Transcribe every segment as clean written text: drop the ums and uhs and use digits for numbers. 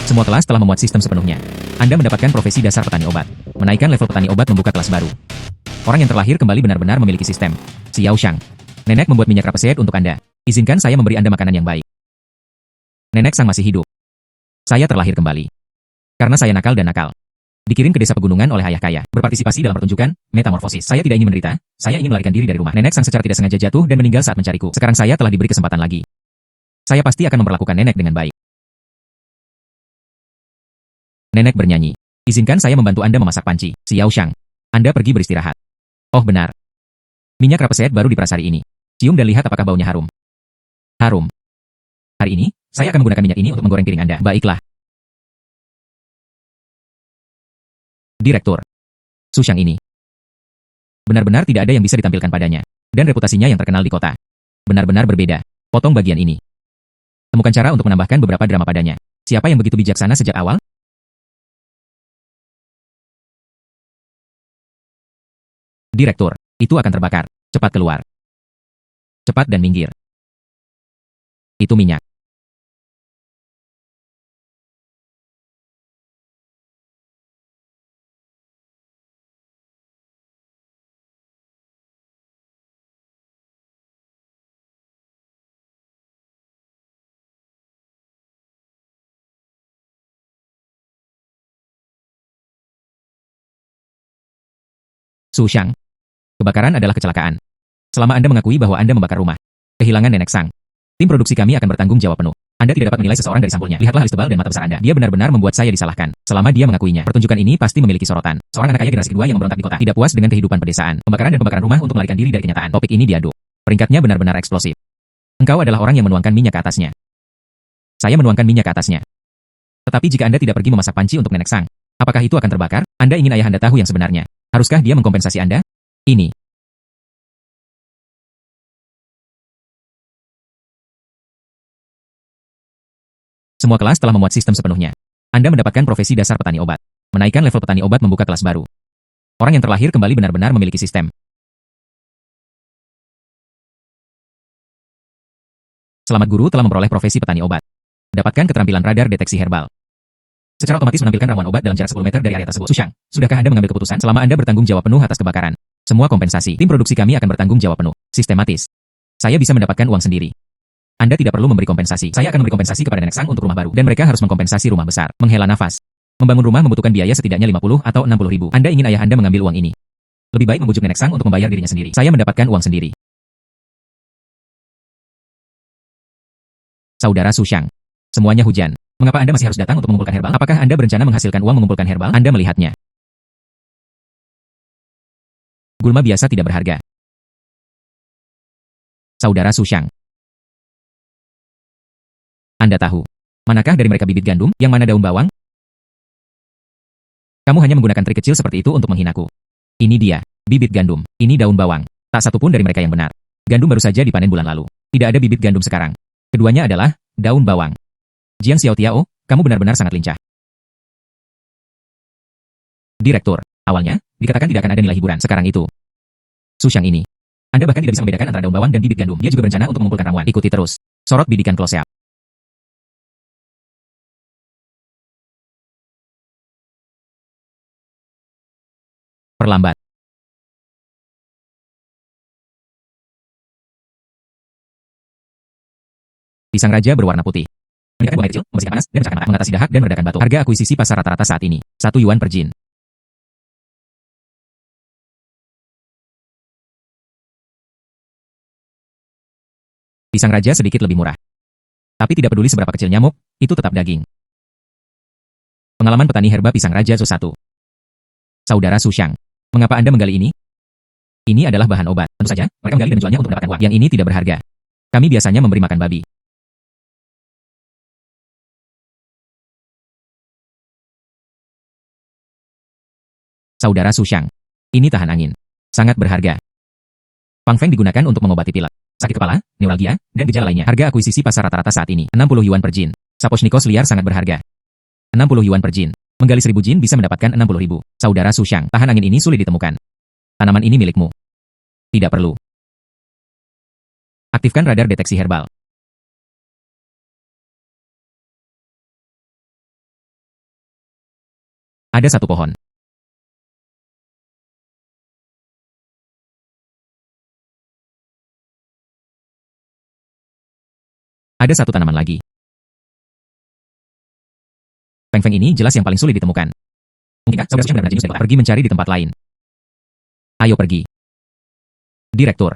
Semua kelas telah memuat sistem sepenuhnya. Anda mendapatkan profesi dasar petani obat. Menaikkan level petani obat membuka kelas baru. Orang yang terlahir kembali benar-benar memiliki sistem. Xiao Shang. Nenek membuat minyak rapeseed untuk Anda. Izinkan saya memberi Anda makanan yang baik. Nenek Sang masih hidup. Saya terlahir kembali. Karena saya nakal dan nakal. Dikirim ke desa pegunungan oleh ayah kaya. Berpartisipasi dalam pertunjukan, metamorfosis. Saya tidak ingin menderita, saya ingin melarikan diri dari rumah. Nenek Sang secara tidak sengaja jatuh dan meninggal saat mencariku. Sekarang saya telah diberi kesempatan lagi. Saya pasti akan memperlakukan nenek dengan baik. Nenek bernyanyi. Izinkan saya membantu Anda memasak panci. Xiao Shang. Anda pergi beristirahat. Oh benar. Minyak rapeseed baru diperas hari ini. Cium dan lihat apakah baunya harum. Harum. Hari ini, saya akan menggunakan minyak ini untuk menggoreng piring Anda. Baiklah. Direktur. Su Shang ini. Benar-benar tidak ada yang bisa ditampilkan padanya. Dan reputasinya yang terkenal di kota. Benar-benar berbeda. Potong bagian ini. Temukan cara untuk menambahkan beberapa drama padanya. Siapa yang begitu bijaksana sejak awal? Direktur, itu akan terbakar. Cepat keluar. Cepat dan minggir. Itu minyak. Su Shang. Kebakaran adalah kecelakaan. Selama Anda mengakui bahwa Anda membakar rumah, kehilangan nenek Sang, tim produksi kami akan bertanggung jawab penuh. Anda tidak dapat menilai seseorang dari sampulnya. Lihatlah alis tebal dan mata besar Anda. Dia benar-benar membuat saya disalahkan. Selama dia mengakuinya, pertunjukan ini pasti memiliki sorotan. Seorang anak kaya generasi kedua yang memberontak di kota, tidak puas dengan kehidupan pedesaan, pembakaran dan pembakaran rumah untuk melarikan diri dari kenyataan. Topik ini diaduk. Peringkatnya benar-benar eksplosif. Engkau adalah orang yang menuangkan minyak ke atasnya. Saya menuangkan minyak ke atasnya. Tetapi jika Anda tidak pergi memasak panci untuk nenek Sang, apakah itu akan terbakar? Anda ingin ayah Anda tahu yang sebenarnya. Haruskah dia mengkompensasi Anda? Ini. Semua kelas telah memuat sistem sepenuhnya. Anda mendapatkan profesi dasar petani obat. Menaikkan level petani obat membuka kelas baru. Orang yang terlahir kembali benar-benar memiliki sistem. Selamat guru telah memperoleh profesi petani obat. Dapatkan keterampilan radar deteksi herbal. Secara otomatis menampilkan ramuan obat dalam jarak 10 meter dari area tersebut. Su Shang, sudahkah Anda mengambil keputusan selama Anda bertanggung jawab penuh atas kebakaran? Semua kompensasi. Tim produksi kami akan bertanggung jawab penuh. Sistematis. Saya bisa mendapatkan uang sendiri. Anda tidak perlu memberi kompensasi. Saya akan memberi kompensasi kepada nenek Sang untuk rumah baru. Dan mereka harus mengkompensasi rumah besar. Menghela nafas. Membangun rumah membutuhkan biaya setidaknya 50 atau 60 ribu. Anda ingin ayah Anda mengambil uang ini. Lebih baik membujuk nenek Sang untuk membayar dirinya sendiri. Saya mendapatkan uang sendiri. Saudara Su Shang. Semuanya hujan. Mengapa Anda masih harus datang untuk mengumpulkan herbal? Apakah Anda berencana menghasilkan uang mengumpulkan herbal? Anda melihatnya. Gulma biasa tidak berharga. Saudara Su Shang. Anda tahu, manakah dari mereka bibit gandum, yang mana daun bawang? Kamu hanya menggunakan trik kecil seperti itu untuk menghinaku. Ini dia, bibit gandum, ini daun bawang. Tak satu pun dari mereka yang benar. Gandum baru saja dipanen bulan lalu. Tidak ada bibit gandum sekarang. Keduanya adalah daun bawang. Jiang Xiaotiao, kamu benar-benar sangat lincah. Direktur, awalnya, dikatakan tidak akan ada nilai hiburan. Sekarang itu. Su Shang ini. Anda bahkan tidak bisa membedakan antara daun bawang dan bibit gandum. Dia juga berencana untuk mengumpulkan ramuan. Ikuti terus. Sorot bidikan close up. Perlambat. Pisang raja berwarna putih. Meningkatkan buang air kecil, membersihkan panas, dan memecahkan mata, mengatasi dahak dan meredakan batuk. Harga akuisisi pasar rata-rata saat ini, 1 yuan per jin. Pisang raja sedikit lebih murah. Tapi tidak peduli seberapa kecil nyamuk, itu tetap daging. Pengalaman petani herba pisang raja Su 1. Saudara Su Shang. Mengapa Anda menggali ini? Ini adalah bahan obat. Tentu saja, mereka menggali dan menjualnya untuk mendapatkan uang. Yang ini tidak berharga. Kami biasanya memberi makan babi. Saudara Su Shang. Ini tahan angin. Sangat berharga. Pang Feng digunakan untuk mengobati pilek, sakit kepala, neuralgia, dan gejala lainnya. Harga akuisisi pasar rata-rata saat ini, 60 yuan per jin. Sapochnikos liar sangat berharga. 60 yuan per jin. Menggali 1000 jin bisa mendapatkan 60 ribu. Saudara Su Shang, tahan angin ini sulit ditemukan. Tanaman ini milikmu. Tidak perlu. Aktifkan radar deteksi herbal. Ada satu pohon. Ada satu tanaman lagi. Feng-feng ini jelas yang paling sulit ditemukan. Mungkinkah saudara Sushang benar-benar jenius dan pergi mencari di tempat lain? Ayo pergi. Direktur.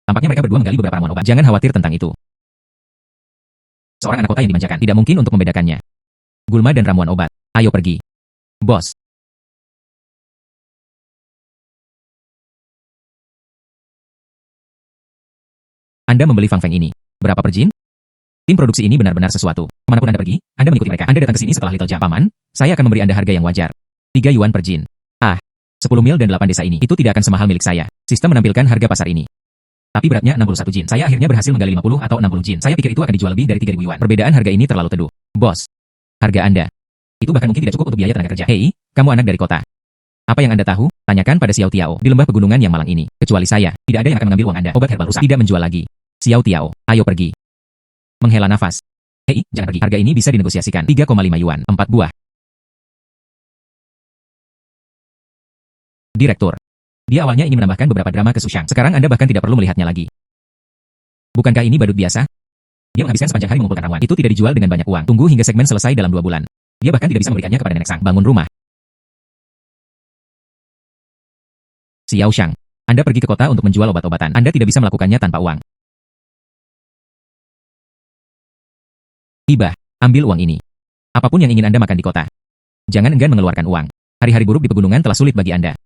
Tampaknya mereka berdua menggali beberapa ramuan obat. Jangan khawatir tentang itu. Seorang anak kota yang dimanjakan tidak mungkin untuk membedakannya. Gulma dan ramuan obat. Ayo pergi. Bos. Anda membeli Fang Feng ini. Berapa per jin? Tim produksi ini benar-benar sesuatu. Kemanapun Anda pergi, Anda mengikuti mereka. Anda datang ke sini setelah Little Jam. Paman, saya akan memberi Anda harga yang wajar. 3 yuan per jin. 10 mil dan 8 desa ini. Itu tidak akan semahal milik saya. Sistem menampilkan harga pasar ini. Tapi beratnya 61 jin. Saya akhirnya berhasil menggali 50 atau 60 jin. Saya pikir itu akan dijual lebih dari 3.000 yuan. Perbedaan harga ini terlalu teduh. Bos. Harga Anda. Itu bahkan mungkin tidak cukup untuk biaya tenaga kerja. Hei, kamu anak dari kota. Apa yang Anda tahu? Tanyakan pada Xiao Tiao di lembah pegunungan yang malang ini. Kecuali saya, tidak ada yang akan mengambil uang Anda. Obat herbal rusak. Tidak menjual lagi. Xiao Tiao, ayo pergi. Menghela nafas. Hei, jangan pergi. Harga ini bisa dinegosiasikan. 3,5 yuan. 4 buah. Direktur. Dia awalnya ingin menambahkan beberapa drama ke Sushang. Sekarang Anda bahkan tidak perlu melihatnya lagi. Bukankah ini badut biasa? Dia menghabiskan sepanjang hari mengumpulkan ramuan. Itu tidak dijual dengan banyak uang. Tunggu hingga segmen selesai dalam 2 bulan. Dia bahkan tidak bisa memberikannya kepada nenek Sang. Bangun rumah. Xiao Shang. Anda pergi ke kota untuk menjual obat-obatan. Anda tidak bisa melakukannya tanpa uang. Hibah, ambil uang ini. Apapun yang ingin Anda makan di kota. Jangan enggan mengeluarkan uang. Hari-hari buruk di pegunungan telah sulit bagi Anda.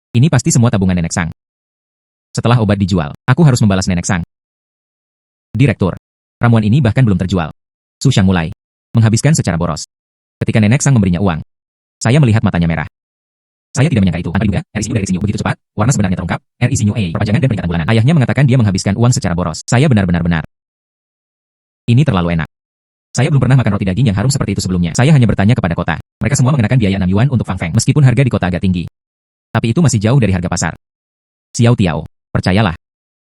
Ini pasti semua tabungan nenek Sang. Setelah obat dijual, aku harus membalas nenek Sang. Direktur, ramuan ini bahkan belum terjual. Sushang mulai menghabiskan secara boros. Ketika nenek Sang memberinya uang, saya melihat matanya merah. Saya tidak menyangka itu. Tanpa diduga, RI Sinyu begitu cepat, warna sebenarnya terungkap, RI Sinyu perpanjangan dan peningkatan bulanan. Ayahnya mengatakan dia menghabiskan uang secara boros. Saya benar-benar. Ini terlalu enak. Saya belum pernah makan roti daging yang harum seperti itu sebelumnya. Saya hanya bertanya kepada kota. Mereka semua mengenakan biaya 6 yuan untuk Fang Feng, meskipun harga di kota agak tinggi. Tapi itu masih jauh dari harga pasar. Xiao Tiao, percayalah.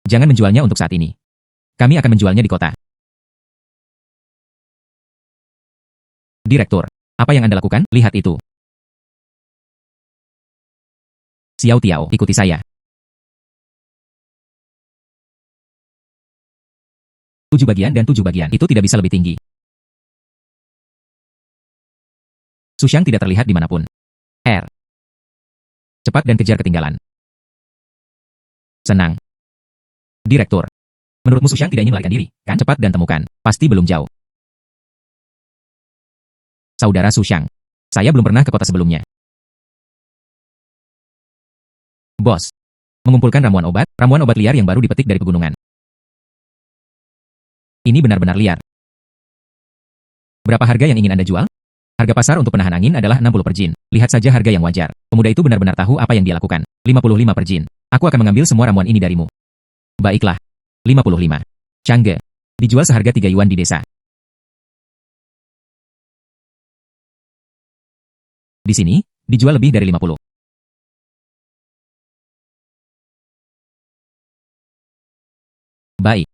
Jangan menjualnya untuk saat ini. Kami akan menjualnya di kota. Direktur, apa yang Anda lakukan? Lihat itu. Xiao Tiao, ikuti saya. 7 bagian dan 7 bagian. Itu tidak bisa lebih tinggi. Sushang tidak terlihat dimanapun. Cepat dan kejar ketinggalan. Senang. Direktur. Menurutmu Sushang tidak ingin melarikan diri, kan? Cepat dan temukan. Pasti belum jauh. Saudara Sushang. Saya belum pernah ke kota sebelumnya. Bos. Mengumpulkan ramuan obat liar yang baru dipetik dari pegunungan. Ini benar-benar liar. Berapa harga yang ingin Anda jual? Harga pasar untuk penahan angin adalah 60 per jin. Lihat saja harga yang wajar. Pemuda itu benar-benar tahu apa yang dia lakukan. 55 per jin. Aku akan mengambil semua ramuan ini darimu. Baiklah. 55. Changge. Dijual seharga 3 yuan di desa. Di sini, dijual lebih dari 50. Baik.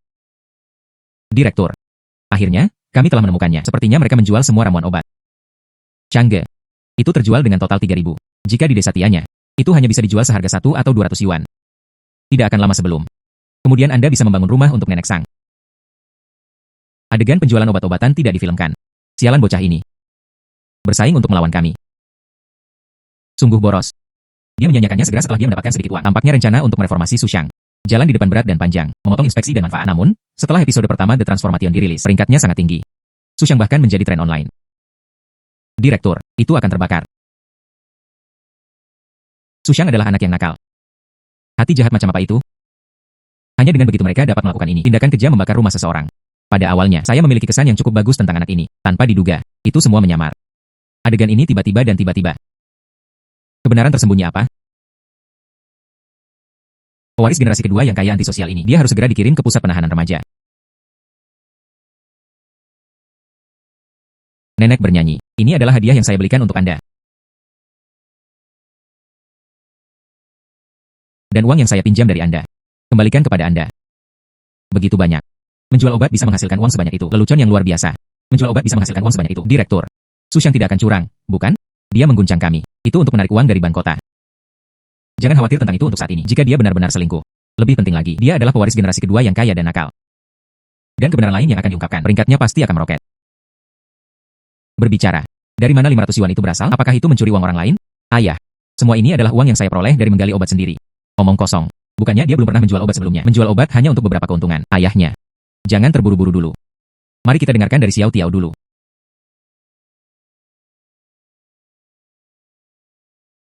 Direktur. Akhirnya, kami telah menemukannya. Sepertinya mereka menjual semua ramuan obat. Changge. Itu terjual dengan total 3.000. Jika di desa Tianya, itu hanya bisa dijual seharga 1 atau 200 yuan. Tidak akan lama sebelum. Kemudian Anda bisa membangun rumah untuk nenek Sang. Adegan penjualan obat-obatan tidak difilmkan. Sialan bocah ini. Bersaing untuk melawan kami. Sungguh boros. Dia menyanyikannya segera setelah dia mendapatkan sedikit uang. Tampaknya rencana untuk mereformasi Sushang. Jalan di depan berat dan panjang, memotong inspeksi dan manfaat. Namun, setelah episode pertama The Transformation dirilis, peringkatnya sangat tinggi. Sushang bahkan menjadi tren online. Direktur, itu akan terbakar. Sushang adalah anak yang nakal. Hati jahat macam apa itu? Hanya dengan begitu mereka dapat melakukan ini. Tindakan kejam membakar rumah seseorang. Pada awalnya, saya memiliki kesan yang cukup bagus tentang anak ini. Tanpa diduga, itu semua menyamar. Adegan ini tiba-tiba dan tiba-tiba. Kebenaran tersembunyi apa? Pewaris generasi kedua yang kaya antisosial ini, dia harus segera dikirim ke pusat penahanan remaja. Nenek bernyanyi, ini adalah hadiah yang saya belikan untuk Anda. Dan uang yang saya pinjam dari Anda. Kembalikan kepada Anda. Begitu banyak. Menjual obat bisa menghasilkan uang sebanyak itu. Lelucon yang luar biasa. Menjual obat bisa menghasilkan uang sebanyak itu. Direktur. Sushang tidak akan curang, bukan? Dia mengguncang kami. Itu untuk menarik uang dari bank kota. Jangan khawatir tentang itu untuk saat ini. Jika dia benar-benar selingkuh. Lebih penting lagi, dia adalah pewaris generasi kedua yang kaya dan nakal. Dan kebenaran lain yang akan diungkapkan, peringkatnya pasti akan meroket. Berbicara. Dari mana 500 yuan itu berasal? Apakah itu mencuri uang orang lain? Ayah. Semua ini adalah uang yang saya peroleh dari menggali obat sendiri. Omong kosong. Bukannya dia belum pernah menjual obat sebelumnya. Menjual obat hanya untuk beberapa keuntungan. Ayahnya. Jangan terburu-buru dulu. Mari kita dengarkan dari Xiao Tiao dulu.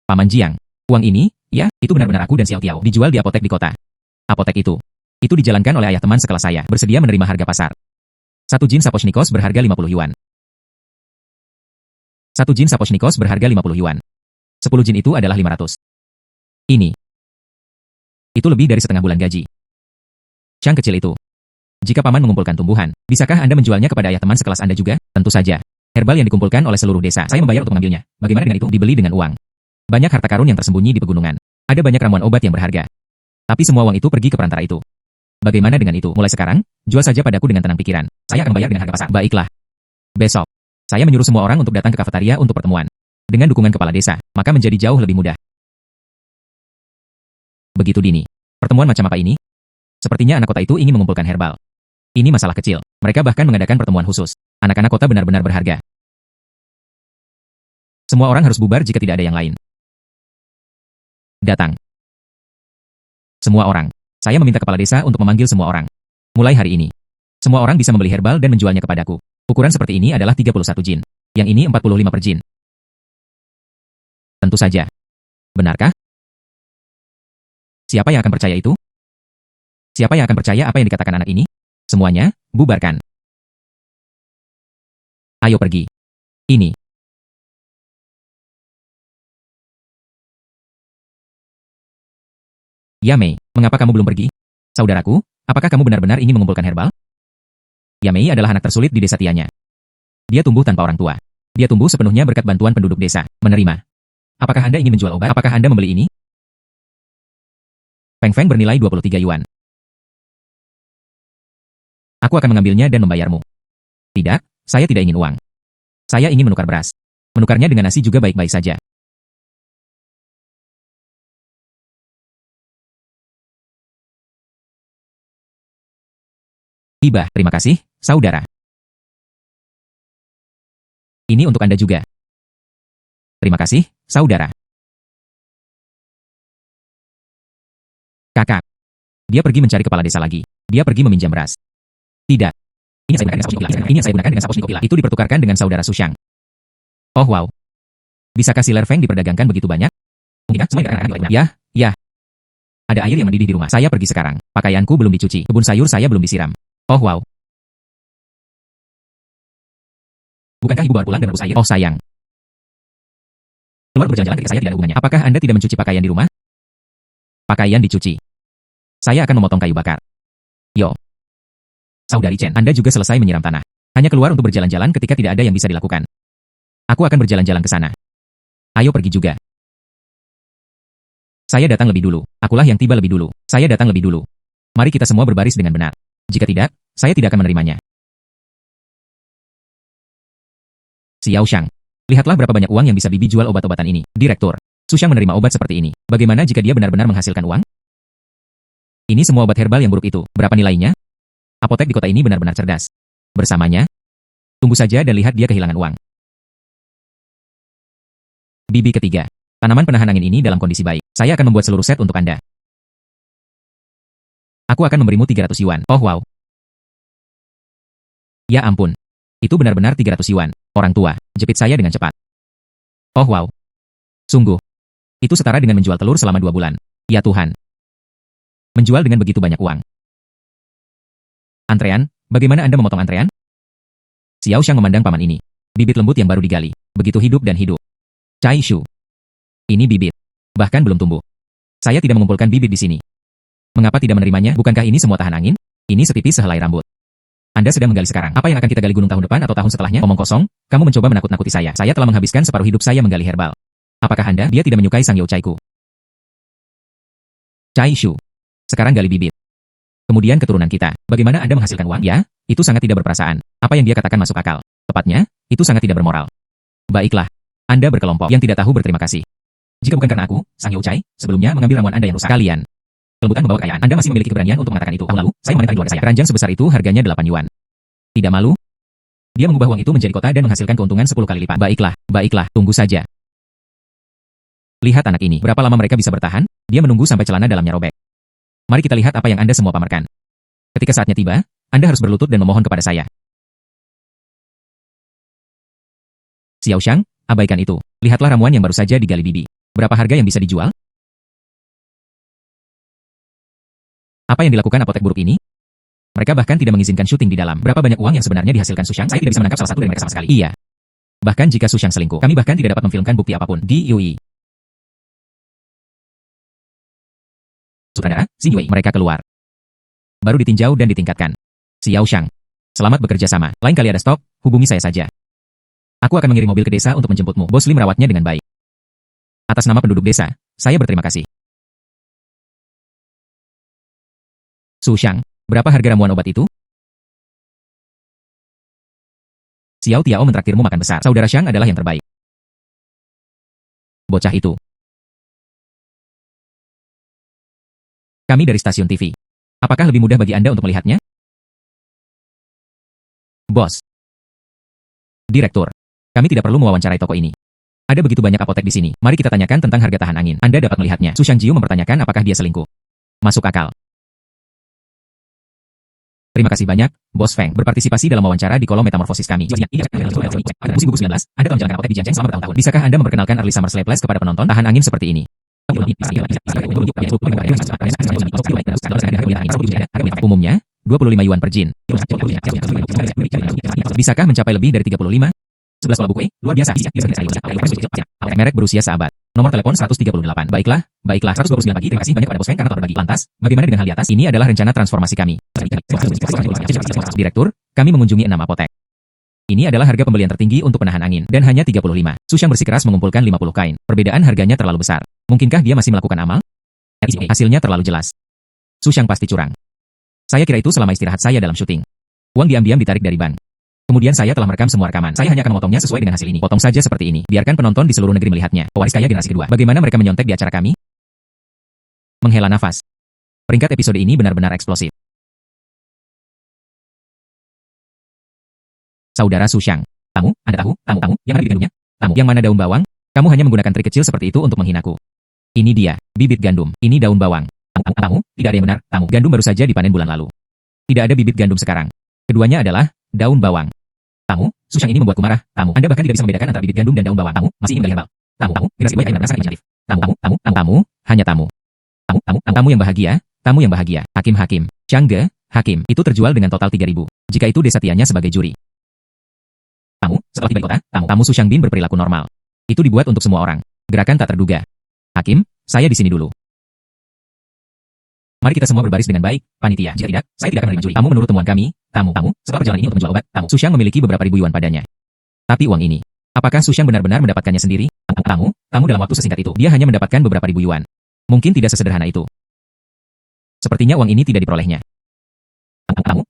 Paman Jiang. Uang ini, ya, itu benar-benar aku dan Xiao Tiao. Dijual di apotek di kota. Apotek itu. Itu dijalankan oleh ayah teman sekelas saya. Bersedia menerima harga pasar. Satu jin Sapochnikos berharga 50 yuan. Satu jin Sapochnikos berharga 50 yuan. 10 jin itu adalah 500. Ini. Itu lebih dari setengah bulan gaji. Chang kecil itu. Jika paman mengumpulkan tumbuhan, bisakah Anda menjualnya kepada ayah teman sekelas Anda juga? Tentu saja. Herbal yang dikumpulkan oleh seluruh desa. Saya membayar untuk mengambilnya. Bagaimana dengan itu? Dibeli dengan uang. Banyak harta karun yang tersembunyi di pegunungan. Ada banyak ramuan obat yang berharga. Tapi semua uang itu pergi ke perantara itu. Bagaimana dengan itu? Mulai sekarang, jual saja padaku dengan tenang pikiran. Saya akan membayar dengan harga pasar. Baiklah. Besok, saya menyuruh semua orang untuk datang ke kafetaria untuk pertemuan. Dengan dukungan kepala desa, maka menjadi jauh lebih mudah. Begitu dini. Pertemuan macam apa ini? Sepertinya anak kota itu ingin mengumpulkan herbal. Ini masalah kecil. Mereka bahkan mengadakan pertemuan khusus. Anak-anak kota benar-benar berharga. Semua orang harus bubar jika tidak ada yang lain. Datang. Semua orang. Saya meminta kepala desa untuk memanggil semua orang. Mulai hari ini. Semua orang bisa membeli herbal dan menjualnya kepadaku. Ukuran seperti ini adalah 31 jin. Yang ini 45 per jin. Tentu saja. Benarkah? Siapa yang akan percaya itu? Siapa yang akan percaya apa yang dikatakan anak ini? Semuanya, bubarkan. Ayo pergi. Ini. Yamei, mengapa kamu belum pergi? Saudaraku, apakah kamu benar-benar ingin mengumpulkan herbal? Yamei adalah anak tersulit di desa Tianya. Dia tumbuh tanpa orang tua. Dia tumbuh sepenuhnya berkat bantuan penduduk desa. Menerima. Apakah Anda ingin menjual obat? Apakah Anda membeli ini? Feng Feng bernilai 23 yuan. Aku akan mengambilnya dan membayarmu. Tidak, saya tidak ingin uang. Saya ingin menukar beras. Menukarnya dengan nasi juga baik-baik saja. Hibah, terima kasih, saudara. Ini untuk Anda juga. Terima kasih, saudara. Kakak. Dia pergi mencari kepala desa lagi. Dia pergi meminjam beras. Tidak. Ini yang saya gunakan dengan Sapochnikopila. Ini yang saya gunakan dengan Sapochnikopila. Itu dipertukarkan dengan saudara Sushang. Oh wow. Bisakah siler Feng diperdagangkan begitu banyak? Mungkinkah semua yang akan dilakukan? Ya. Ada air yang mendidih di rumah. Saya pergi sekarang. Pakaianku belum dicuci. Kebun sayur saya belum disiram. Oh wow. Bukankah ibu baru pulang dan rebus air? Oh sayang. Keluar berjalan-jalan ketika saya tidak ada hubungannya. Apakah Anda tidak mencuci pakaian di rumah? Pakaian dicuci. Saya akan memotong kayu bakar. Yo. Saudari Chen, Anda juga selesai menyiram tanah. Hanya keluar untuk berjalan-jalan ketika tidak ada yang bisa dilakukan. Aku akan berjalan-jalan ke sana. Ayo pergi juga. Saya datang lebih dulu. Akulah yang tiba lebih dulu. Saya datang lebih dulu. Mari kita semua berbaris dengan benar. Jika tidak, saya tidak akan menerimanya. Xiao Shang. Lihatlah berapa banyak uang yang bisa Bibi jual obat-obatan ini. Direktur. Sushang menerima obat seperti ini. Bagaimana jika dia benar-benar menghasilkan uang? Ini semua obat herbal yang buruk itu. Berapa nilainya? Apotek di kota ini benar-benar cerdas. Bersamanya? Tunggu saja dan lihat dia kehilangan uang. Bibi ketiga. Tanaman penahan angin ini dalam kondisi baik. Saya akan membuat seluruh set untuk Anda. Aku akan memberimu 300 yuan. Oh wow. Ya ampun. Itu benar-benar 300 yuan. Orang tua, jepit saya dengan cepat. Oh wow. Sungguh. Itu setara dengan menjual telur selama 2 bulan. Ya Tuhan. Menjual dengan begitu banyak uang. Antrean, bagaimana Anda memotong antrean? Xiao Shang memandang paman ini. Bibit lembut yang baru digali. Begitu hidup dan hidup. Cai Shu. Ini bibit. Bahkan belum tumbuh. Saya tidak mengumpulkan bibit di sini. Mengapa tidak menerimanya? Bukankah ini semua tahan angin? Ini setipis sehelai rambut. Anda sedang menggali sekarang. Apa yang akan kita gali gunung tahun depan atau tahun setelahnya? Omong kosong, kamu mencoba menakut-nakuti saya. Saya telah menghabiskan separuh hidup saya menggali herbal. Apakah Anda? Dia tidak menyukai Sang Yao Chaiku. Cai Shu. Sekarang gali bibit. Kemudian keturunan kita. Bagaimana Anda menghasilkan uang? Ya, itu sangat tidak berperasaan. Apa yang dia katakan masuk akal. Tepatnya, itu sangat tidak bermoral. Baiklah, Anda berkelompok yang tidak tahu berterima kasih. Jika bukan karena aku, Sang Youchai, sebelumnya mengambil ramuan Anda yang rusak. Kalian. Kelembutan membawa kekayaan. Anda masih memiliki keberanian untuk mengatakan itu. Tahun lalu, saya memenangkan keluarga saya. Keranjang sebesar itu harganya 8 yuan. Tidak malu? Dia mengubah uang itu menjadi kota dan menghasilkan keuntungan 10 kali lipat. Baiklah, tunggu saja. Lihat anak ini, berapa lama mereka bisa bertahan? Dia menunggu sampai celana dalamnya robek. Mari kita lihat apa yang Anda semua pamerkan. Ketika saatnya tiba, Anda harus berlutut dan memohon kepada saya. Xiao Shang, abaikan itu. Lihatlah ramuan yang baru saja digali bibi. Berapa harga yang bisa dijual? Apa yang dilakukan apotek buruk ini? Mereka bahkan tidak mengizinkan syuting di dalam. Berapa banyak uang yang sebenarnya dihasilkan Su Shang? Saya tidak bisa menangkap salah satu dari mereka sama sekali. Iya. Bahkan jika Su Shang selingkuh, kami bahkan tidak dapat memfilmkan bukti apapun di Yui. Sutradara, Xin Yui, mereka keluar. Baru ditinjau dan ditingkatkan. Xiao Shang, selamat bekerja sama. Lain kali ada stok, hubungi saya saja. Aku akan mengirim mobil ke desa untuk menjemputmu. Bos Li merawatnya dengan baik. Atas nama penduduk desa, saya berterima kasih. Su Shang, berapa harga ramuan obat itu? Xiao Tiao mentraktirmu makan besar. Saudara Shang adalah yang terbaik. Bocah itu. Kami dari stasiun TV. Apakah lebih mudah bagi Anda untuk melihatnya? Bos. Direktur. Kami tidak perlu mewawancarai toko ini. Ada begitu banyak apotek di sini. Mari kita tanyakan tentang harga tahan angin. Anda dapat melihatnya. Su Shangjiu mempertanyakan apakah dia selingkuh. Masuk akal. Terima kasih banyak, Bos Feng, berpartisipasi dalam wawancara di kolom metamorfosis kami. Musim gugus 19, Anda telah menjalankan apotek di Jiangcheng selama bertahun-tahun. Bisakah Anda memperkenalkan Early Summer Slayplace kepada penonton? Tahan angin seperti ini. Umumnya, 25 yuan per jin. Bisakah mencapai lebih dari 35? 11 pola buku, luar biasa. Merek berusia seabad. Nomor telepon 138. Baiklah, 129 pagi. Terima kasih banyak kepada Bos Feng karena telah berbagi. Lantas, bagaimana dengan hal di atas? Ini adalah rencana transformasi kami. Direktur, kami mengunjungi 6 apotek. Ini adalah harga pembelian tertinggi untuk penahan angin, dan hanya 35. Su Shang bersikeras mengumpulkan 50 kain. Perbedaan harganya terlalu besar. Mungkinkah dia masih melakukan amal? Hasilnya terlalu jelas. Su Shang pasti curang. Saya kira itu selama istirahat saya dalam syuting. Uang diam-diam ditarik dari bank. Kemudian saya telah merekam semua rekaman. Saya hanya akan memotongnya sesuai dengan hasil ini. Potong saja seperti ini. Biarkan penonton di seluruh negeri melihatnya. Pewaris kaya generasi kedua. Bagaimana mereka menyontek di acara kami? Menghela nafas. Peringkat episode ini benar-benar eksplosif. Saudara Su Shang. Tamu, Anda tahu, tamu, yang ada di gandumnya? Tamu, yang mana daun bawang? Kamu hanya menggunakan trik kecil seperti itu untuk menghinaku. Ini dia, bibit gandum. Ini daun bawang. Tamu, tidak ada yang benar. Tamu, gandum baru saja dipanen bulan lalu. Tidak ada bibit gandum sekarang. Keduanya adalah daun bawang. Tamu, Su Shang ini membuatku marah. Tamu, Anda bahkan tidak bisa membedakan antara bibit gandum dan daun bawang. Tamu, masih ingin melihat herbal. Tamu, generasi kedua yang merasa inisiatif. Tamu, hanya tamu. Tamu yang bahagia, tamu yang bahagia. Hakim, Changge, hakim. Itu terjual dengan total 3.000. Jika itu desa Tianya sebagai juri. Tamu, setelah tiba di kota, tamu Su Shangbin berperilaku normal. Itu dibuat untuk semua orang. Gerakan tak terduga. Hakim, saya di sini dulu. Mari kita semua berbaris dengan baik, panitia. Jika tidak, saya tidak akan menerima juri. Tamu menurut temuan kami, tamu, setelah perjalanan ini untuk menjual obat, Su Shang memiliki beberapa ribu yuan padanya. Tapi uang ini, apakah Su Shang benar-benar mendapatkannya sendiri? Tamu dalam waktu sesingkat itu, dia hanya mendapatkan beberapa ribu yuan. Mungkin tidak sesederhana itu. Sepertinya uang ini tidak diperolehnya.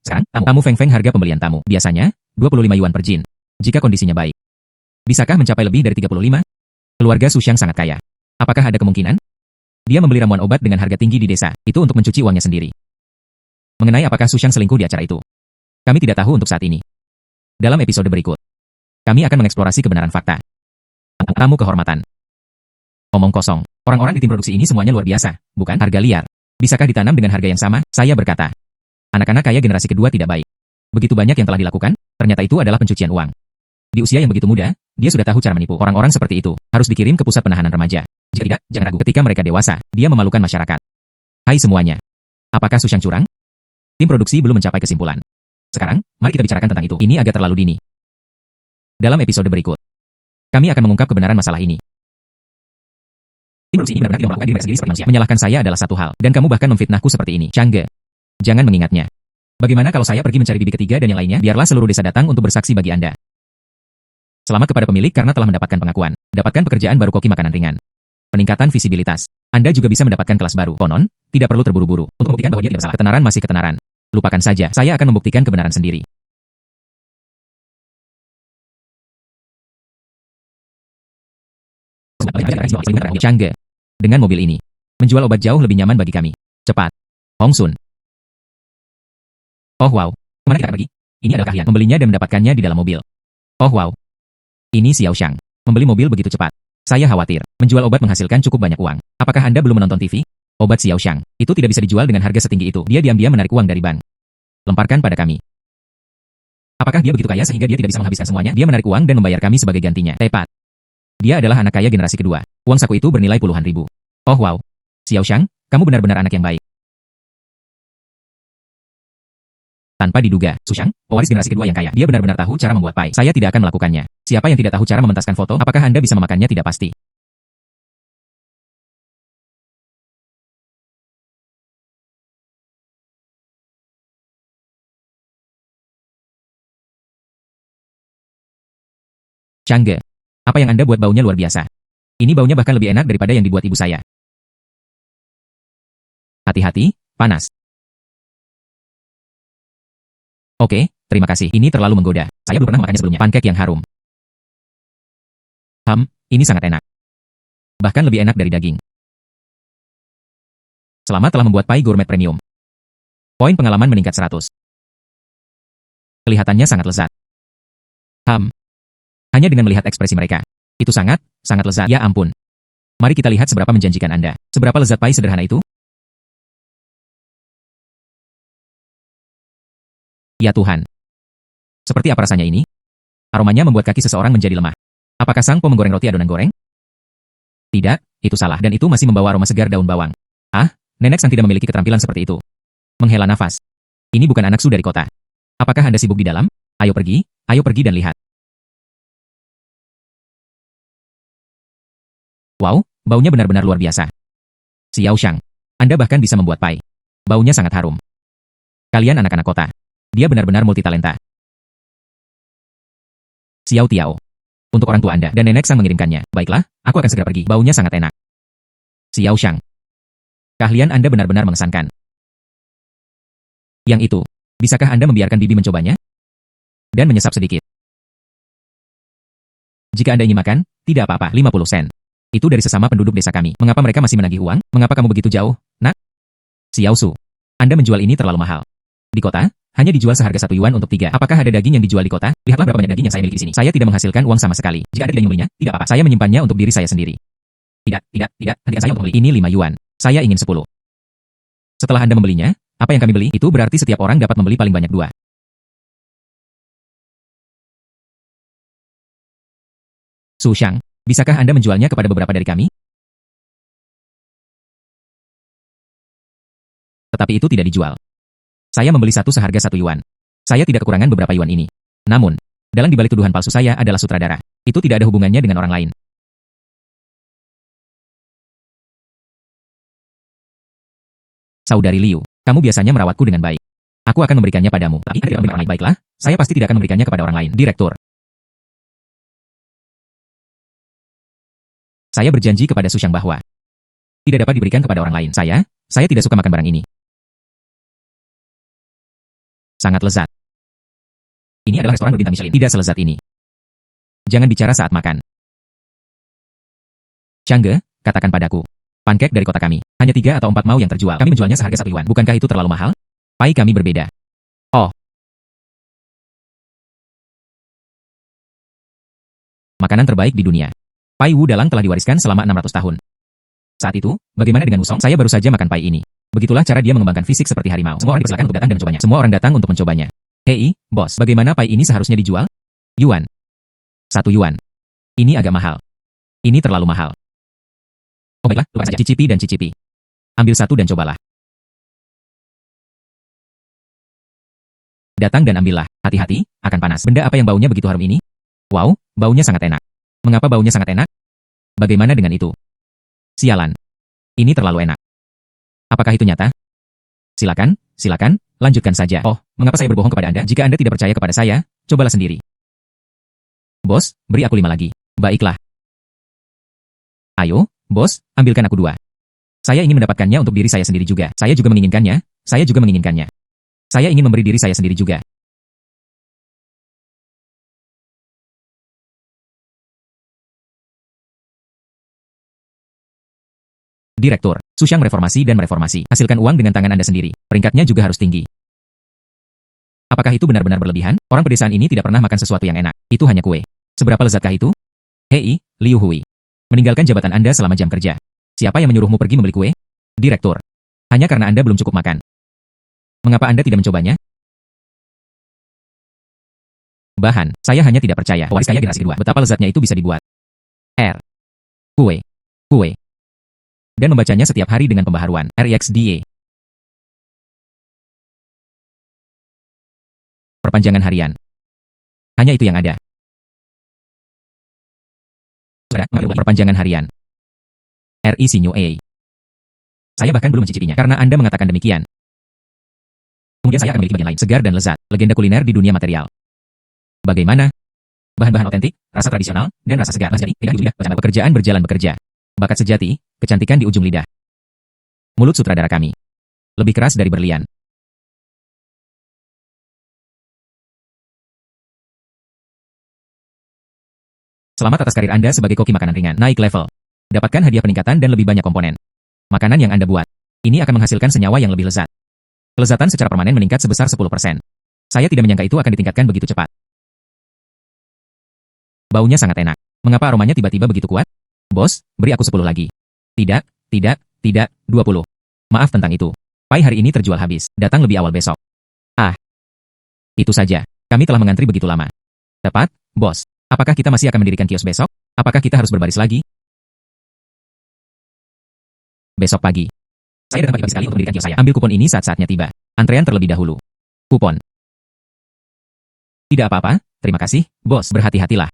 Sekarang, tamu Feng harga pembelian tamu. Biasanya, 25 yuan per jin. Jika kondisinya baik. Bisakah mencapai lebih dari 35? Keluarga Su Shang sangat kaya. Apakah ada kemungkinan? Dia membeli ramuan obat dengan harga tinggi di desa, itu untuk mencuci uangnya sendiri. Mengenai apakah Su Shang selingkuh di acara itu, kami tidak tahu untuk saat ini. Dalam episode berikut, kami akan mengeksplorasi kebenaran fakta. Tamu kehormatan. Omong kosong, orang-orang di tim produksi ini semuanya luar biasa, bukan? Harga liar. Bisakah ditanam dengan harga yang sama? Saya berkata. Anak-anak kaya generasi kedua tidak baik. Begitu banyak yang telah dilakukan, ternyata itu adalah pencucian uang. Di usia yang begitu muda, dia sudah tahu cara menipu. Orang-orang seperti itu harus dikirim ke pusat penahanan remaja. Jika tidak, jangan ragu. Ketika mereka dewasa, dia memalukan masyarakat. Hai semuanya. Apakah Su Shang curang? Tim produksi belum mencapai kesimpulan. Sekarang, mari kita bicarakan tentang itu. Ini agak terlalu dini. Dalam episode berikut, kami akan mengungkap kebenaran masalah ini. Tim produksi ini benar-benar tidak melakukan diri mereka sendiri seperti manusia. Menyalahkan saya adalah satu hal, dan kamu bahkan memfitnahku seperti ini. Changge. Jangan mengingatnya. Bagaimana kalau saya pergi mencari bibi ketiga dan yang lainnya? Biarlah seluruh desa datang untuk bersaksi bagi Anda. Selamat kepada pemilik karena telah mendapatkan pengakuan. Dapatkan pekerjaan baru koki makanan ringan. Peningkatan visibilitas. Anda juga bisa mendapatkan kelas baru. Konon, tidak perlu terburu-buru. Untuk membuktikan bahwa dia tidak bersalah. Ketenaran masih ketenaran. Lupakan saja, saya akan membuktikan kebenaran sendiri. Changge. Dengan mobil ini, menjual obat jauh lebih nyaman bagi kami. Cepat. Hong Sun. Oh wow. Kemana kita pergi? Ini adalah Kahlian. Membelinya dan mendapatkannya di dalam mobil. Oh wow. Ini Xiao Shang. Membeli mobil begitu cepat. Saya khawatir. Menjual obat menghasilkan cukup banyak uang. Apakah Anda belum menonton TV? Obat Xiao Shang. Itu tidak bisa dijual dengan harga setinggi itu. Dia diam-diam menarik uang dari bank. Lemparkan pada kami. Apakah dia begitu kaya sehingga dia tidak bisa menghabiskan semuanya? Dia menarik uang dan membayar kami sebagai gantinya. Tepat. Dia adalah anak kaya generasi kedua. Uang saku itu bernilai puluhan ribu. Oh wow. Xiao Shang, kamu benar-benar anak yang baik. Tanpa diduga, Su Shang, pewaris generasi kedua yang kaya. Dia benar-benar tahu cara membuat pai. Saya tidak akan melakukannya. Siapa yang tidak tahu cara mementaskan foto? Apakah Anda bisa memakannya? Tidak pasti. Changge. Apa yang Anda buat baunya luar biasa. Ini baunya bahkan lebih enak daripada yang dibuat ibu saya. Hati-hati, panas. Oke, terima kasih. Ini terlalu menggoda. Saya belum pernah makannya sebelumnya. Pancake yang harum. Ini sangat enak. Bahkan lebih enak dari daging. Selamat telah membuat pai gourmet premium. Poin pengalaman meningkat 100. Kelihatannya sangat lezat. Hanya dengan melihat ekspresi mereka. Itu sangat lezat. Ya ampun. Mari kita lihat seberapa menjanjikan Anda. Seberapa lezat pai sederhana itu? Ya Tuhan. Seperti apa rasanya ini? Aromanya membuat kaki seseorang menjadi lemah. Apakah Sang Po menggoreng roti adonan goreng? Tidak, itu salah. Dan itu masih membawa aroma segar daun bawang. Nenek Sang tidak memiliki keterampilan seperti itu. Menghela nafas. Ini bukan anak Su dari kota. Apakah Anda sibuk di dalam? Ayo pergi dan lihat. Wow, baunya benar-benar luar biasa. Xiao Shang, Anda bahkan bisa membuat pai. Baunya sangat harum. Kalian anak-anak kota. Dia benar-benar multitalenta. Xiao Tiao. Untuk orang tua Anda dan nenek Sang mengirimkannya. Baiklah, aku akan segera pergi. Baunya sangat enak. Xiao Shang. Keahlian Anda benar-benar mengesankan. Yang itu, bisakah Anda membiarkan Bibi mencobanya? Dan menyesap sedikit. Jika Anda ingin makan, tidak apa-apa, 50 sen. Itu dari sesama penduduk desa kami. Mengapa mereka masih menagih uang? Mengapa kamu begitu jauh, nak? Xiao Su. Anda menjual ini terlalu mahal. Di kota, hanya dijual seharga 1 yuan untuk 3. Apakah ada daging yang dijual di kota? Lihatlah berapa banyak daging yang saya miliki di sini. Saya tidak menghasilkan uang sama sekali. Jika Anda tidak ingin membelinya, tidak apa-apa. Saya menyimpannya untuk diri saya sendiri. Tidak. Hentikan saya untuk membeli. Ini 5 yuan. Saya ingin 10. Setelah Anda membelinya, apa yang kami beli? Itu berarti setiap orang dapat membeli paling banyak 2. Su Shang, bisakah Anda menjualnya kepada beberapa dari kami? Tetapi itu tidak dijual. Saya membeli satu seharga 1 yuan. Saya tidak kekurangan beberapa yuan ini. Namun, dalang dibalik tuduhan palsu saya adalah sutradara. Itu tidak ada hubungannya dengan orang lain. Saudari Liu, kamu biasanya merawatku dengan baik. Aku akan memberikannya padamu. Tapi tidak memberikan orang lain. Baiklah, saya pasti tidak akan memberikannya kepada orang lain. Direktur. Saya berjanji kepada Su Shang bahwa tidak dapat diberikan kepada orang lain. Saya tidak suka makan barang ini. Sangat lezat. Ini adalah restoran berbintang Michelin. Tidak selezat ini. Jangan bicara saat makan. Changge, katakan padaku. Pancake dari kota kami. Hanya 3 atau 4 mau yang terjual. Kami menjualnya seharga 1 yuan. Bukankah itu terlalu mahal? Pai kami berbeda. Oh. Makanan terbaik di dunia. Pai Wu Dalang telah diwariskan selama 600 tahun. Saat itu, bagaimana dengan Wusong? Saya baru saja makan pai ini. Begitulah cara dia mengembangkan fisik seperti harimau. Semua orang dipersilakan untuk datang dan mencobanya. Semua orang datang untuk mencobanya. Hei, bos, bagaimana pai ini seharusnya dijual? Yuan. 1 yuan. Ini agak mahal. Ini terlalu mahal. Oh baiklah, lupakan saja. Cicipi dan cicipi. Ambil 1 dan cobalah. Datang dan ambillah. Hati-hati, akan panas. Benda apa yang baunya begitu harum ini? Wow, baunya sangat enak. Mengapa baunya sangat enak? Bagaimana dengan itu? Sialan. Ini terlalu enak. Apakah itu nyata? Silakan, lanjutkan saja. Oh, mengapa saya berbohong kepada Anda? Jika Anda tidak percaya kepada saya, cobalah sendiri. Bos, beri aku 5 lagi. Baiklah. Ayo, bos, ambilkan aku 2. Saya ingin mendapatkannya untuk diri saya sendiri juga. Saya juga menginginkannya. Saya ingin memberi diri saya sendiri juga. Direktur, Sushang mereformasi dan mereformasi. Hasilkan uang dengan tangan Anda sendiri. Peringkatnya juga harus tinggi. Apakah itu benar-benar berlebihan? Orang pedesaan ini tidak pernah makan sesuatu yang enak. Itu hanya kue. Seberapa lezatkah itu? Hei, Liu Hui. Meninggalkan jabatan Anda selama jam kerja. Siapa yang menyuruhmu pergi membeli kue? Direktur. Hanya karena Anda belum cukup makan. Mengapa Anda tidak mencobanya? Bahan, saya hanya tidak percaya. Pewaris kaya generasi kedua. Betapa lezatnya itu bisa dibuat. Kue. Dan membacanya setiap hari dengan pembaharuan. RXDA. Perpanjangan harian. Hanya itu yang ada. Perpanjangan harian. RIC New A. Saya bahkan belum mencicipinya karena Anda mengatakan demikian. Kemudian saya akan memiliki bagian lain, segar dan lezat, legenda kuliner di dunia material. Bagaimana? Bahan-bahan otentik, rasa tradisional, dan rasa segar. Jadi, tidak di lidah, pekerjaan berjalan bekerja. Bakat sejati, kecantikan di ujung lidah. Mulut sutradara kami. Lebih keras dari berlian. Selamat atas karir Anda sebagai koki makanan ringan. Naik level. Dapatkan hadiah peningkatan dan lebih banyak komponen. Makanan yang Anda buat. Ini akan menghasilkan senyawa yang lebih lezat. Kelezatan secara permanen meningkat sebesar 10%. Saya tidak menyangka itu akan ditingkatkan begitu cepat. Baunya sangat enak. Mengapa aromanya tiba-tiba begitu kuat? Bos, beri aku 10 lagi. Tidak, 20. Maaf tentang itu. Pai hari ini terjual habis. Datang lebih awal besok. Itu saja. Kami telah mengantri begitu lama. Tepat, bos. Apakah kita masih akan mendirikan kios besok? Apakah kita harus berbaris lagi? Besok pagi. Saya datang pagi sekali untuk mendirikan kios saya. Ambil kupon ini saat-saatnya tiba. Antrean terlebih dahulu. Kupon. Tidak apa-apa, terima kasih, bos. Berhati-hatilah.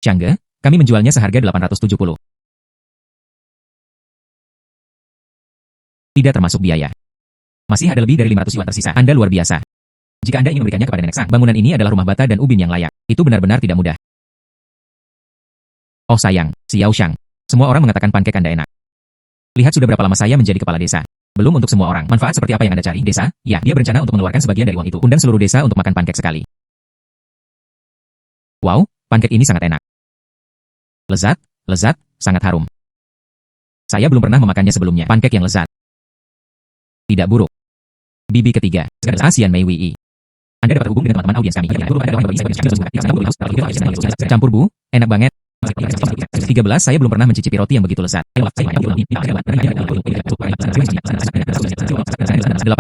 Changge, kami menjualnya seharga 870. Tidak termasuk biaya. Masih ada lebih dari 500 yuan tersisa. Anda luar biasa. Jika Anda ingin memberikannya kepada Nenek Sang, bangunan ini adalah rumah bata dan ubin yang layak. Itu benar-benar tidak mudah. Oh sayang, Xiao Shang. Semua orang mengatakan pankek Anda enak. Lihat sudah berapa lama saya menjadi kepala desa. Belum untuk semua orang. Manfaat seperti apa yang Anda cari? Desa? Ya, dia berencana untuk mengeluarkan sebagian dari uang itu. Undang seluruh desa untuk makan pankek sekali. Wow, pankek ini sangat enak. Lezat, sangat harum. Saya belum pernah memakannya sebelumnya. Pankek yang lezat. Tidak buruk. Bibi ketiga, Asian Mei Wei. Anda dapat hubung dengan teman-teman audiens kami. Campur bu, enak banget. 13 saya belum pernah mencicipi roti yang begitu lezat. 8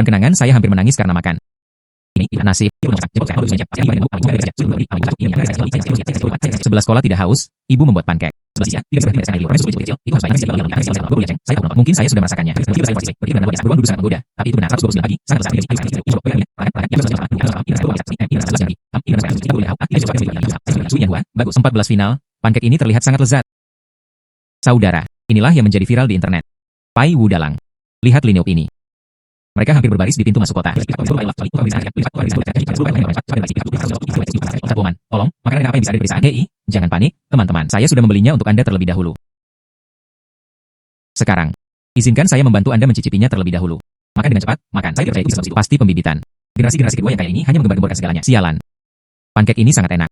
kenangan saya hampir menangis karena makan. Nasib. 11 sekolah tidak haus, ibu membuat pankek. Mungkin saya sudah merasakannya. Beruang dulu sangat menggoda, tapi itu benar. 129 pagi, sangat lezat. Bagus. 14 final, pankek ini terlihat sangat lezat. Saudara, inilah yang menjadi viral di internet. Pai Wu Dalang. Lihat lineup ini. Mereka hampir berbaris di pintu masuk kota. Tolong, makanan apa yang bisa ada di pedesaan? Hei, jangan panik, teman-teman. Saya sudah membelinya untuk Anda terlebih dahulu. Sekarang, izinkan saya membantu Anda mencicipinya terlebih dahulu. Makan dengan cepat, makan. Saya percaya itu bisa pasti pembibitan. Generasi kedua yang kaya ini hanya menggembar-gemborkan segalanya. Sialan. Pankek ini sangat enak.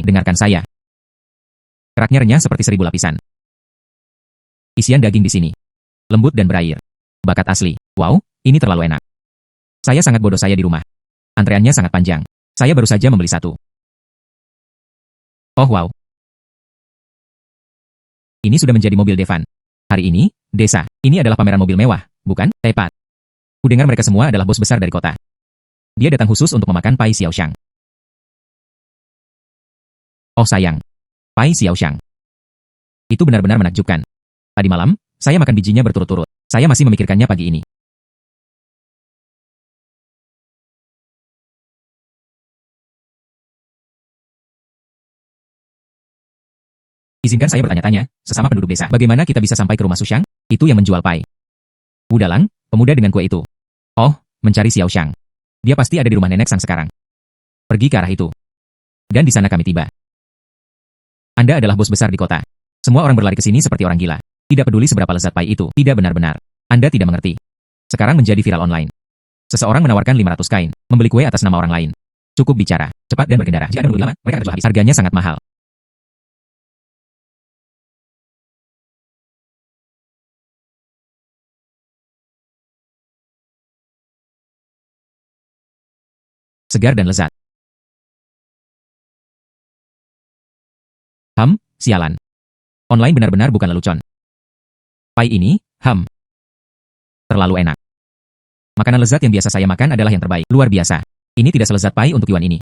Dengarkan saya. Keraknya renyah seperti 1000 lapisan. Isian daging di sini. Lembut dan berair. Bakat asli. Wow, ini terlalu enak. Saya sangat bodoh saya di rumah. Antreannya sangat panjang. Saya baru saja membeli satu. Oh wow. Ini sudah menjadi mobil Devan. Hari ini, desa. Ini adalah pameran mobil mewah, bukan? Tepat. Kudengar mereka semua adalah bos besar dari kota. Dia datang khusus untuk memakan Pai Xiaoxiang. Oh sayang. Pai Xiaoxiang. Itu benar-benar menakjubkan. Tadi malam, saya makan bijinya berturut-turut. Saya masih memikirkannya pagi ini. Izinkan saya bertanya-tanya, sesama penduduk desa, bagaimana kita bisa sampai ke rumah Sushang? Itu yang menjual pai. Wu Dalang, pemuda dengan kue itu. Oh, mencari Xiao Shang. Dia pasti ada di rumah Nenek Sang sekarang. Pergi ke arah itu. Dan di sana kami tiba. Anda adalah bos besar di kota. Semua orang berlari ke sini seperti orang gila. Tidak peduli seberapa lezat pai itu, tidak benar-benar. Anda tidak mengerti. Sekarang menjadi viral online. Seseorang menawarkan 500 kain, membeli kue atas nama orang lain. Cukup bicara, cepat dan berkendara. Jika Anda menunggu lama, mereka akan jual habis. Harganya sangat mahal. segar dan lezat. Sialan. Online benar-benar bukan lelucon. Pai ini, terlalu enak. Makanan lezat yang biasa saya makan adalah yang terbaik. Luar biasa. Ini tidak selezat pai untuk Yuan ini.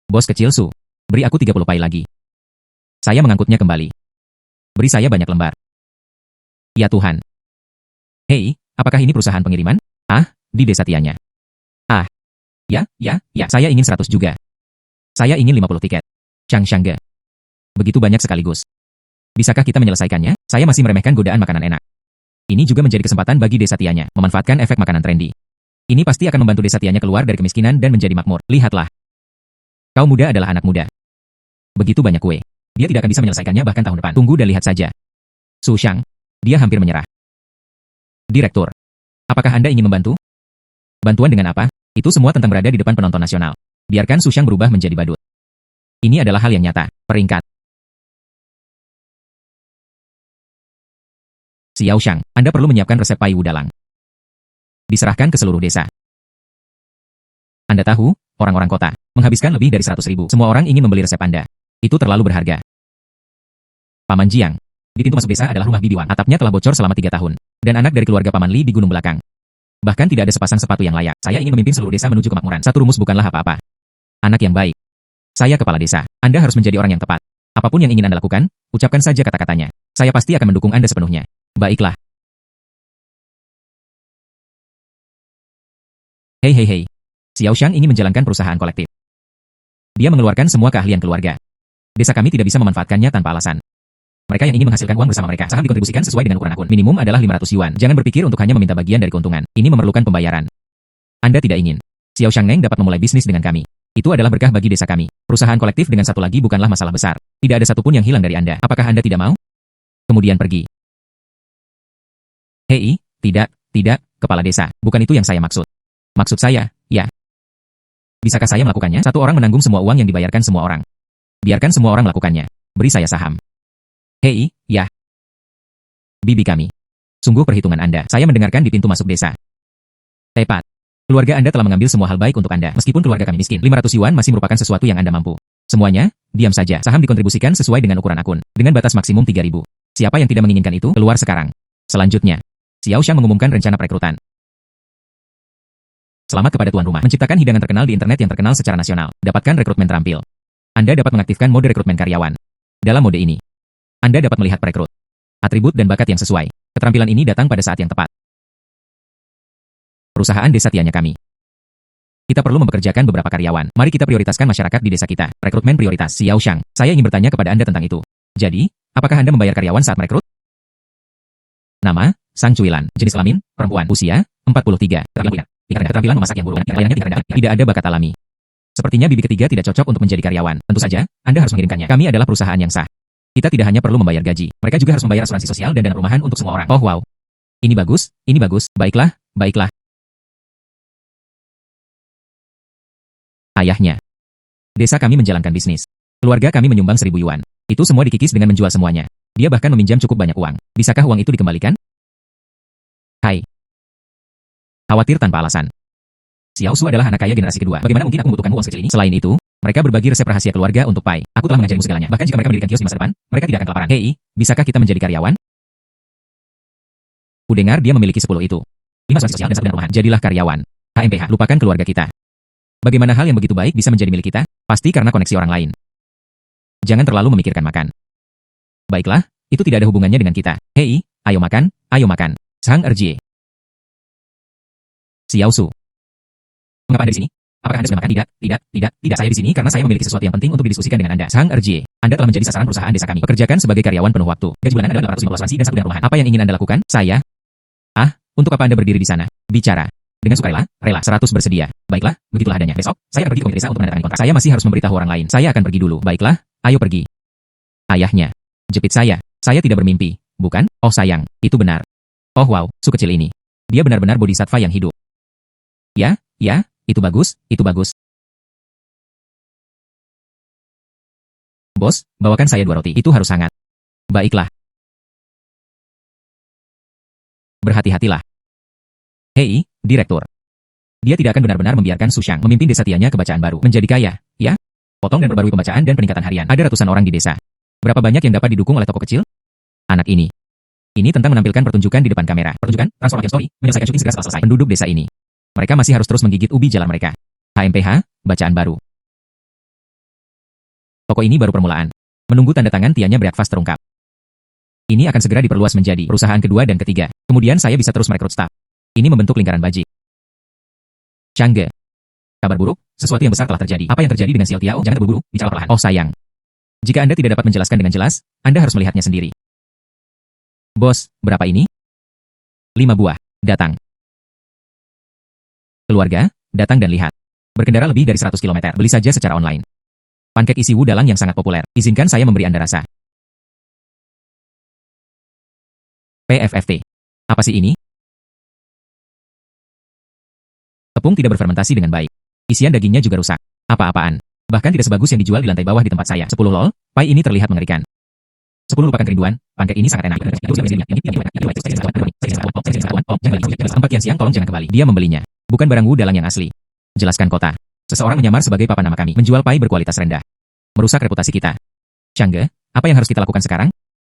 Bos kecil Su, beri aku 30 pai lagi. Saya mengangkutnya kembali. Beri saya banyak lembar. Ya Tuhan. Hei, apakah ini perusahaan pengiriman? Di desa Tianya. Ya, saya ingin 100 juga. Saya ingin 50 tiket. Changshangge. Begitu banyak sekaligus. Bisakah kita menyelesaikannya? Saya masih meremehkan godaan makanan enak. Ini juga menjadi kesempatan bagi desa Tianya memanfaatkan efek makanan trendy. Ini pasti akan membantu desa Tianya keluar dari kemiskinan dan menjadi makmur. Lihatlah. Kau muda adalah anak muda. Begitu banyak kue. Dia tidak akan bisa menyelesaikannya bahkan tahun depan. Tunggu dan lihat saja. Su Shang. Dia hampir menyerah. Direktur. Apakah Anda ingin membantu? Bantuan dengan apa? Itu semua tentang berada di depan penonton nasional. Biarkan Su Shang berubah menjadi badut. Ini adalah hal yang nyata. Peringkat. Xiao Shang, Anda perlu menyiapkan resep pai wudalang. Diserahkan ke seluruh desa. Anda tahu, orang-orang kota, menghabiskan lebih dari 100.000. Semua orang ingin membeli resep Anda. Itu terlalu berharga. Paman Jiang. Di pintu masuk desa adalah rumah Bibi Wang. Atapnya telah bocor selama 3 tahun. Dan anak dari keluarga Paman Li di gunung belakang. Bahkan tidak ada sepasang sepatu yang layak. Saya ingin memimpin seluruh desa menuju kemakmuran. Satu rumus bukanlah apa-apa. Anak yang baik. Saya kepala desa. Anda harus menjadi orang yang tepat. Apapun yang ingin Anda lakukan, ucapkan saja kata-katanya. Saya pasti akan mendukung Anda sepenuhnya. Baiklah. Hei. Xiao Shang ingin menjalankan perusahaan kolektif. Dia mengeluarkan semua keahlian keluarga. Desa kami tidak bisa memanfaatkannya tanpa alasan. Mereka yang ingin menghasilkan uang bersama mereka, saham dikontribusikan sesuai dengan ukuran akun. Minimum adalah 500 yuan. Jangan berpikir untuk hanya meminta bagian dari keuntungan. Ini memerlukan pembayaran. Anda tidak ingin. Xiao Shang Neng dapat memulai bisnis dengan kami. Itu adalah berkah bagi desa kami. Perusahaan kolektif dengan satu lagi bukanlah masalah besar. Tidak ada satupun yang hilang dari Anda. Apakah Anda tidak mau? Kemudian pergi. Hei, tidak, kepala desa. Bukan itu yang saya maksud. Maksud saya, ya. Bisakah saya melakukannya? Satu orang menanggung semua uang yang dibayarkan semua orang. Biarkan semua orang melakukannya. Beri saya saham. Hei, ya. Bibi kami. Sungguh perhitungan Anda. Saya mendengarkan di pintu masuk desa. Tepat. Keluarga Anda telah mengambil semua hal baik untuk Anda. Meskipun keluarga kami miskin, 500 yuan masih merupakan sesuatu yang Anda mampu. Semuanya, diam saja. Saham dikontribusikan sesuai dengan ukuran akun. Dengan batas maksimum 3.000. Siapa yang tidak menginginkan itu, keluar sekarang. Selanjutnya, Xiao Shang mengumumkan rencana perekrutan. Selamat kepada tuan rumah. Menciptakan hidangan terkenal di internet yang terkenal secara nasional. Dapatkan rekrutmen terampil. Anda dapat mengaktifkan mode rekrutmen karyawan. Dalam mode ini, Anda dapat melihat perekrut, atribut dan bakat yang sesuai. Keterampilan ini datang pada saat yang tepat. Perusahaan desa Tianya kami. Kita perlu mempekerjakan beberapa karyawan. Mari kita prioritaskan masyarakat di desa kita. Rekrutmen prioritas. Xiao Shang, saya ingin bertanya kepada Anda tentang itu. Jadi, apakah Anda membayar karyawan saat merekrut? Nama, Sang Cuilan. Jenis kelamin, perempuan. Usia, 43. Keterampilan memasak yang buruk. Tidak ada bakat alami. Sepertinya bibi ketiga tidak cocok untuk menjadi karyawan. Tentu saja, Anda harus mengirimkannya. Kami adalah perusahaan yang sah. Kita tidak hanya perlu membayar gaji. Mereka juga harus membayar asuransi sosial dan dana rumahan untuk semua orang. Oh wow. Ini bagus. Baiklah. Ayahnya. Desa kami menjalankan bisnis. Keluarga kami menyumbang 1.000 yuan. Itu semua dikikis dengan menjual semuanya. Dia bahkan meminjam cukup banyak uang. Bisakah uang itu dikembalikan? Hai. Khawatir tanpa alasan. Xiao Su adalah anak kaya generasi kedua. Bagaimana mungkin aku membutuhkan uang sekecil ini? Selain itu, mereka berbagi resep rahasia keluarga untuk pai. Aku telah mengajarimu segalanya. Bahkan jika mereka mendirikan kios di masa depan, mereka tidak akan kelaparan. Hei, bisakah kita menjadi karyawan? Kudengar dia memiliki 10 itu. 5 asuransi sosial dan 1 dana rumahan. Jadilah karyawan. HMPH, lupakan keluarga kita. Bagaimana hal yang begitu baik bisa menjadi milik kita? Pasti karena koneksi orang lain. Jangan terlalu memikirkan makan. Baiklah, itu tidak ada hubungannya dengan kita. Hei, ayo makan. Sang Erjie. Xiao Su. Mengapa Anda di sini? Apakah Anda sudah makan? Tidak. Saya di sini karena saya memiliki sesuatu yang penting untuk didiskusikan dengan Anda. Sang Erjie, Anda telah menjadi sasaran perusahaan desa kami. Pekerjakan sebagai karyawan penuh waktu. Gaji bulanan adalah 850 asuransi dan 1 dana rumahan. Apa yang ingin Anda lakukan? Saya. Untuk apa Anda berdiri di sana? Bicara. Dengan sukarela, 100 bersedia. Baiklah, begitulah adanya. Besok, saya akan pergi ke komite desa untuk menandatangani kontrak. Saya masih harus memberitahu orang lain. Saya akan pergi dulu. Baiklah, ayo pergi. Ayahnya. Jepit saya. Saya tidak bermimpi. Bukan? Oh sayang, itu benar. Oh wow, Su kecil ini. Dia benar-benar bodhisattva yang hidup. Ya, itu bagus. Bos, bawakan saya 2 roti. Itu harus hangat. Baiklah. Berhati-hatilah. Hei, direktur. Dia tidak akan benar-benar membiarkan Su Xiang memimpin desa Tianya ke bacaan baru. Menjadi kaya, ya? Potong dan perbarui pembacaan dan peningkatan harian. Ada ratusan orang di desa. Berapa banyak yang dapat didukung oleh toko kecil? Anak ini. Ini tentang menampilkan pertunjukan di depan kamera. Pertunjukan, transformasi story, menyelesaikan syuting segera setelah selesai. Penduduk desa ini. Mereka masih harus terus menggigit ubi jalan mereka. HMPH, bacaan baru. Toko ini baru permulaan. Menunggu tanda tangan Tianya Breakfast terungkap. Ini akan segera diperluas menjadi perusahaan kedua dan ketiga. Kemudian saya bisa terus merekrut staf. Ini membentuk lingkaran bajik. Changge. Kabar buruk, sesuatu yang besar telah terjadi. Apa yang terjadi dengan Xiao Tiao? Jangan terburu-buru, bicara perlahan. Oh sayang. Jika Anda tidak dapat menjelaskan dengan jelas, Anda harus melihatnya sendiri. Bos, berapa ini? 5 buah. Datang. Keluarga, datang dan lihat. Berkendara lebih dari 100 km. Beli saja secara online. Pankek isi Wudalang yang sangat populer. Izinkan saya memberi Anda rasa. PFFT. Apa sih ini? Tepung tidak berfermentasi dengan baik. Isian dagingnya juga rusak. Apa-apaan. Bahkan tidak sebagus yang dijual di lantai bawah di tempat saya. 10 lol, pai ini terlihat mengerikan. 10 lupakan kerinduan, pankek ini sangat enak. 4 siang tolong jangan kembali. Dia membelinya. Bukan barang Wudalang yang asli. Jelaskan kota. Seseorang menyamar sebagai papa nama kami. Menjual pai berkualitas rendah. Merusak reputasi kita. Changge, apa yang harus kita lakukan sekarang?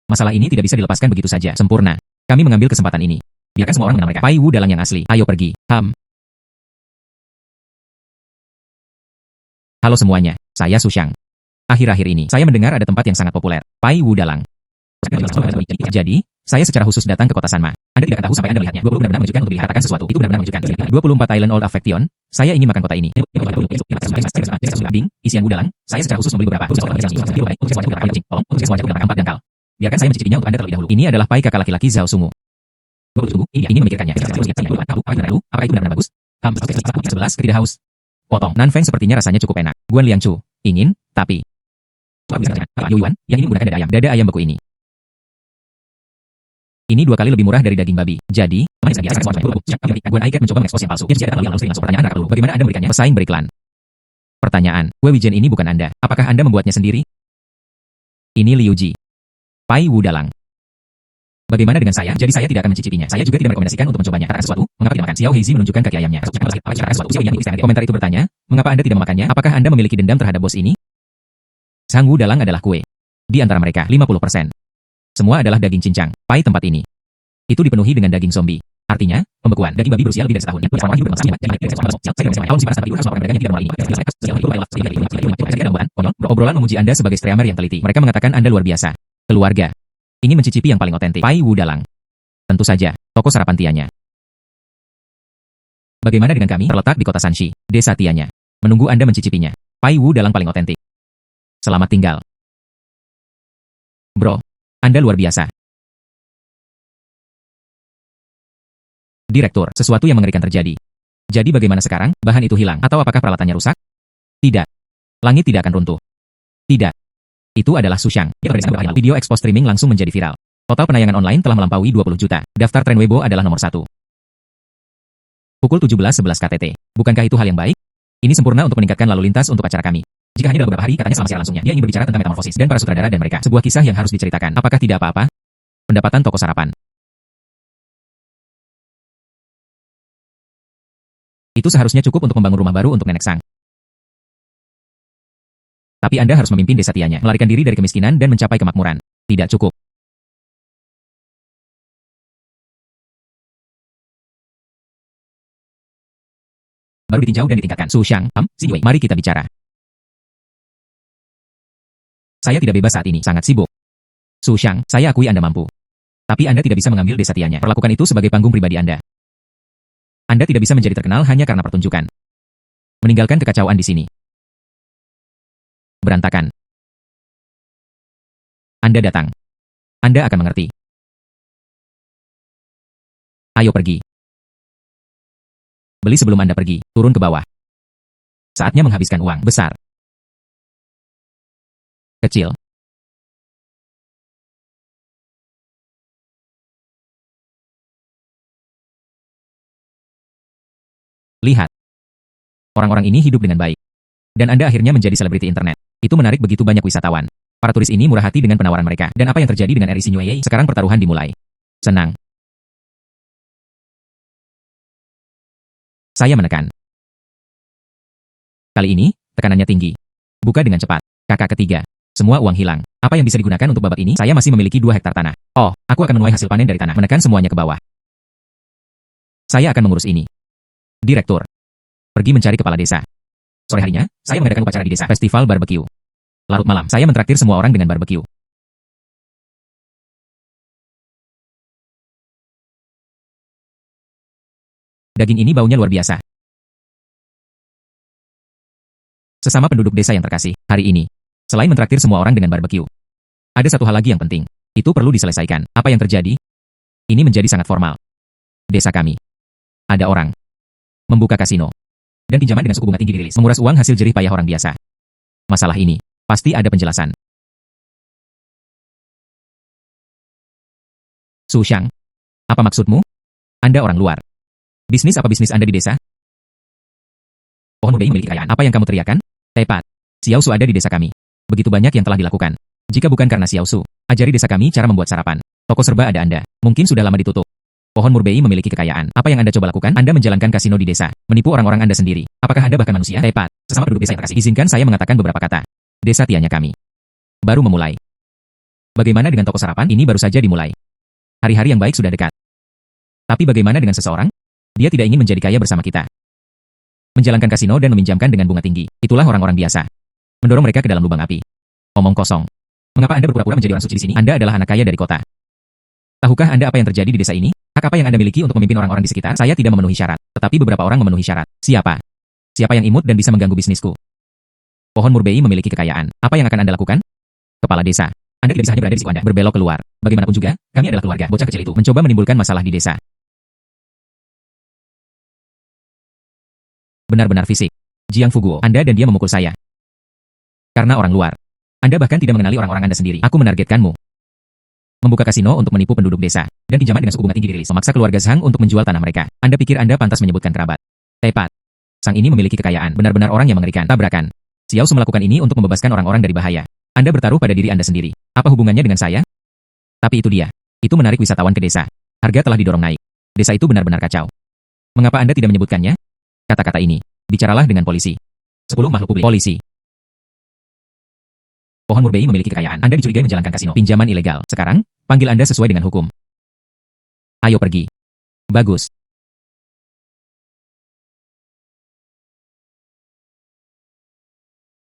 Masalah ini tidak bisa dilepaskan begitu saja. Sempurna. Kami mengambil kesempatan ini. Biarkan semua orang mengenal mereka. Pai Wudalang yang asli. Ayo pergi. Halo semuanya, saya Su Xiang. Akhir-akhir ini, saya mendengar ada tempat yang sangat populer. Pai Wudalang. Jadi, saya secara khusus datang ke kota Sanma. Anda tidak akan tahu sampai Anda melihatnya. 20 benar-benar menunjukkan untuk dikatakan sesuatu. Itu benar-benar menunjukkan. 24 Island Old Affection. Saya ingin makan kota ini. Bing, isian Wudalang. Saya secara khusus membeli beberapa. Empat dangkal. Biarkan saya mencicipinya untuk Anda terlebih dahulu. Ini adalah pai kakak laki-laki Zhao Sungu. Ini memikirkannya. Apakah itu benar-benar bagus? 11, ketidak haus. Potong. Nanfeng sepertinya rasanya cukup enak. Guan Liangchu, ingin, tapi... Yuan, yang ini menggunakan dada ayam beku ini. Ini 2 kali lebih murah dari daging babi. Jadi, Guan Aiket mencoba mengekspos yang palsu. Pertanyaan dulu. Bagaimana Anda memberikannya? Pesaing beriklan. Pertanyaan, Wei Wijen ini bukan Anda. Apakah Anda membuatnya sendiri? Ini Liu Ji. Pai Wudalang. Bagaimana dengan saya? Jadi saya tidak akan mencicipinya. Saya juga tidak merekomendasikan untuk mencobanya. Katakan sesuatu, mengapa tidak makan? Xiao Heizi menunjukkan kaki ayamnya. Komentar itu bertanya, mengapa Anda tidak memakannya? Apakah Anda memiliki dendam terhadap bos ini? Sang Wudalang adalah kue. Di antara mereka, 50%. Semua adalah daging cincang. Pai tempat ini. Itu dipenuhi dengan daging zombie. Artinya, pembekuan. Daging babi berusia lebih dari setahun. Obrolan memuji Anda sebagai streamer yang teliti. Mereka mengatakan Anda luar biasa. Keluarga. Ini mencicipi yang paling otentik. Pai Wudalang. Tentu saja, toko sarapan Tianya. Bagaimana dengan kami? Terletak di kota Sanxi, desa Tianya. Menunggu Anda mencicipinya. Pai Wudalang paling otentik. Selamat tinggal. Bro, Anda luar biasa. Direktur, sesuatu yang mengerikan terjadi. Jadi bagaimana sekarang? Bahan itu hilang, atau apakah peralatannya rusak? Tidak. Langit tidak akan runtuh. Tidak. Itu adalah Su Xiang. Video expose streaming langsung menjadi viral. Total penayangan online telah melampaui 20 juta. Daftar tren Weibo adalah nomor 1. Pukul 17.11 KTT. Bukankah itu hal yang baik? Ini sempurna untuk meningkatkan lalu lintas untuk acara kami. Jika hanya dalam beberapa hari, katanya selama siaran langsungnya, dia ingin berbicara tentang metamorfosis dan para sutradara dan mereka. Sebuah kisah yang harus diceritakan. Apakah tidak apa-apa? Pendapatan toko sarapan. Itu seharusnya cukup untuk membangun rumah baru untuk nenek Sang. Tapi Anda harus memimpin desa Tianya, melarikan diri dari kemiskinan dan mencapai kemakmuran. Tidak cukup. Baru ditinjau dan ditingkatkan. Su Xiang, Si Wei, mari kita bicara. Saya tidak bebas saat ini, sangat sibuk. Su Xiang, saya akui Anda mampu. Tapi Anda tidak bisa mengambil desa Tianya. Perlakukan itu sebagai panggung pribadi Anda. Anda tidak bisa menjadi terkenal hanya karena pertunjukan. Meninggalkan kekacauan di sini. Berantakan. Anda datang. Anda akan mengerti. Ayo pergi. Beli sebelum Anda pergi, turun ke bawah. Saatnya menghabiskan uang besar. Kecil. Lihat. Orang-orang ini hidup dengan baik. Dan Anda akhirnya menjadi selebriti internet. Itu menarik begitu banyak wisatawan. Para turis ini murah hati dengan penawaran mereka. Dan apa yang terjadi dengan Eri Sinyueye? Sekarang pertaruhan dimulai. Senang. Saya menekan. Kali ini, tekanannya tinggi. Buka dengan cepat. Kakak ketiga. Semua uang hilang. Apa yang bisa digunakan untuk babak ini? Saya masih memiliki 2 hektar tanah. Oh, aku akan menuai hasil panen dari tanah. Menekan semuanya ke bawah. Saya akan mengurus ini. Direktur. Pergi mencari kepala desa. Sore harinya, saya mengadakan upacara di desa. Festival barbecue. Larut malam, saya mentraktir semua orang dengan barbecue. Daging ini baunya luar biasa. Sesama penduduk desa yang terkasih, hari ini, selain mentraktir semua orang dengan barbecue, ada satu hal lagi yang penting. Itu perlu diselesaikan. Apa yang terjadi? Ini menjadi sangat formal. Desa kami. Ada orang membuka kasino. Dan pinjaman dengan suku bunga tinggi dirilis. Menguras uang hasil jerih payah orang biasa. Masalah ini, pasti ada penjelasan. Su Xiang, apa maksudmu? Anda orang luar. Bisnis apa bisnis Anda di desa? Pohon Mubei memiliki kekayaan. Apa yang kamu teriakan? Tepat. Xiao Su ada di desa kami. Begitu banyak yang telah dilakukan. Jika bukan karena Xiao Su, ajari desa kami cara membuat sarapan. Toko serba ada Anda. Mungkin sudah lama ditutup. Pohon Murbei memiliki kekayaan. Apa yang Anda coba lakukan? Anda menjalankan kasino di desa. Menipu orang-orang Anda sendiri. Apakah Anda bahkan manusia? Tepat. Sesama penduduk desa yang terkasih. Izinkan saya mengatakan beberapa kata. Desa tianya kami. Baru memulai. Bagaimana dengan toko sarapan? Ini baru saja dimulai. Hari-hari yang baik sudah dekat. Tapi bagaimana dengan seseorang? Dia tidak ingin menjadi kaya bersama kita. Menjalankan kasino dan meminjamkan dengan bunga tinggi. Itulah orang-orang biasa. Mendorong mereka ke dalam lubang api. Omong kosong. Mengapa Anda berpura-pura menjadi orang suci di sini? Anda adalah anak kaya dari kota. Tahukah Anda apa yang terjadi di desa ini? Hak apa yang Anda miliki untuk memimpin orang-orang di sekitar? Saya tidak memenuhi syarat, tetapi beberapa orang memenuhi syarat. Siapa? Siapa yang imut dan bisa mengganggu bisnisku? Pohon Murbei memiliki kekayaan. Apa yang akan Anda lakukan? Kepala desa. Anda tidak bisa hanya berada di situ Anda berbelok keluar. Bagaimanapun juga, kami adalah keluarga. Bocah kecil itu mencoba menimbulkan masalah di desa. Benar-benar fisik. Jiang Fuguo, Anda dan dia memukul saya. Karena orang luar. Anda bahkan tidak mengenali orang-orang Anda sendiri. Aku menargetkanmu. Membuka kasino untuk menipu penduduk desa. Dan pinjaman dengan suku bunga tinggi dirilis. Memaksa keluarga Zhang untuk menjual tanah mereka. Anda pikir Anda pantas menyebutkan kerabat? Tepat. Sang ini memiliki kekayaan. Benar-benar orang yang mengerikan. Tabrakan. Xiao Su melakukan ini untuk membebaskan orang-orang dari bahaya. Anda bertaruh pada diri Anda sendiri. Apa hubungannya dengan saya? Tapi itu dia. Itu menarik wisatawan ke desa. Harga telah didorong naik. Desa itu benar-benar kacau. Mengapa Anda tidak menyebutkannya? Kata-kata ini. Bicaralah dengan polisi. 10 makhluk publik. Polisi. Pohon Murbei memiliki kekayaan. Anda dicurigai menjalankan kasino. Pinjaman ilegal. Sekarang, panggil Anda sesuai dengan hukum. Ayo pergi. Bagus.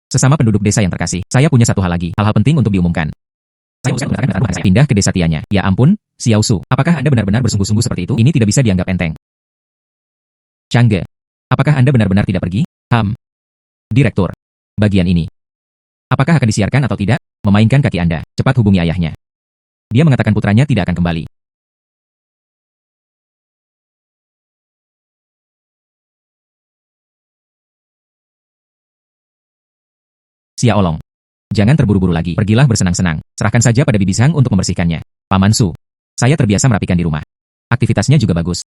Sesama penduduk desa yang terkasih, saya punya satu hal lagi. Hal-hal penting untuk diumumkan. Saya usahakan mengatakan saya pindah ke desa tianya. Ya ampun, Xiao Su. Apakah Anda benar-benar bersungguh-sungguh seperti itu? Ini tidak bisa dianggap enteng. Changge. Apakah Anda benar-benar tidak pergi? Direktur. Bagian ini. Apakah akan disiarkan atau tidak? Memainkan kaki Anda. Cepat hubungi ayahnya. Dia mengatakan putranya tidak akan kembali. Xia Olong. Jangan terburu-buru lagi. Pergilah bersenang-senang. Serahkan saja pada Bibi Zhang untuk membersihkannya. Paman Su. Saya terbiasa merapikan di rumah. Aktivitasnya juga bagus.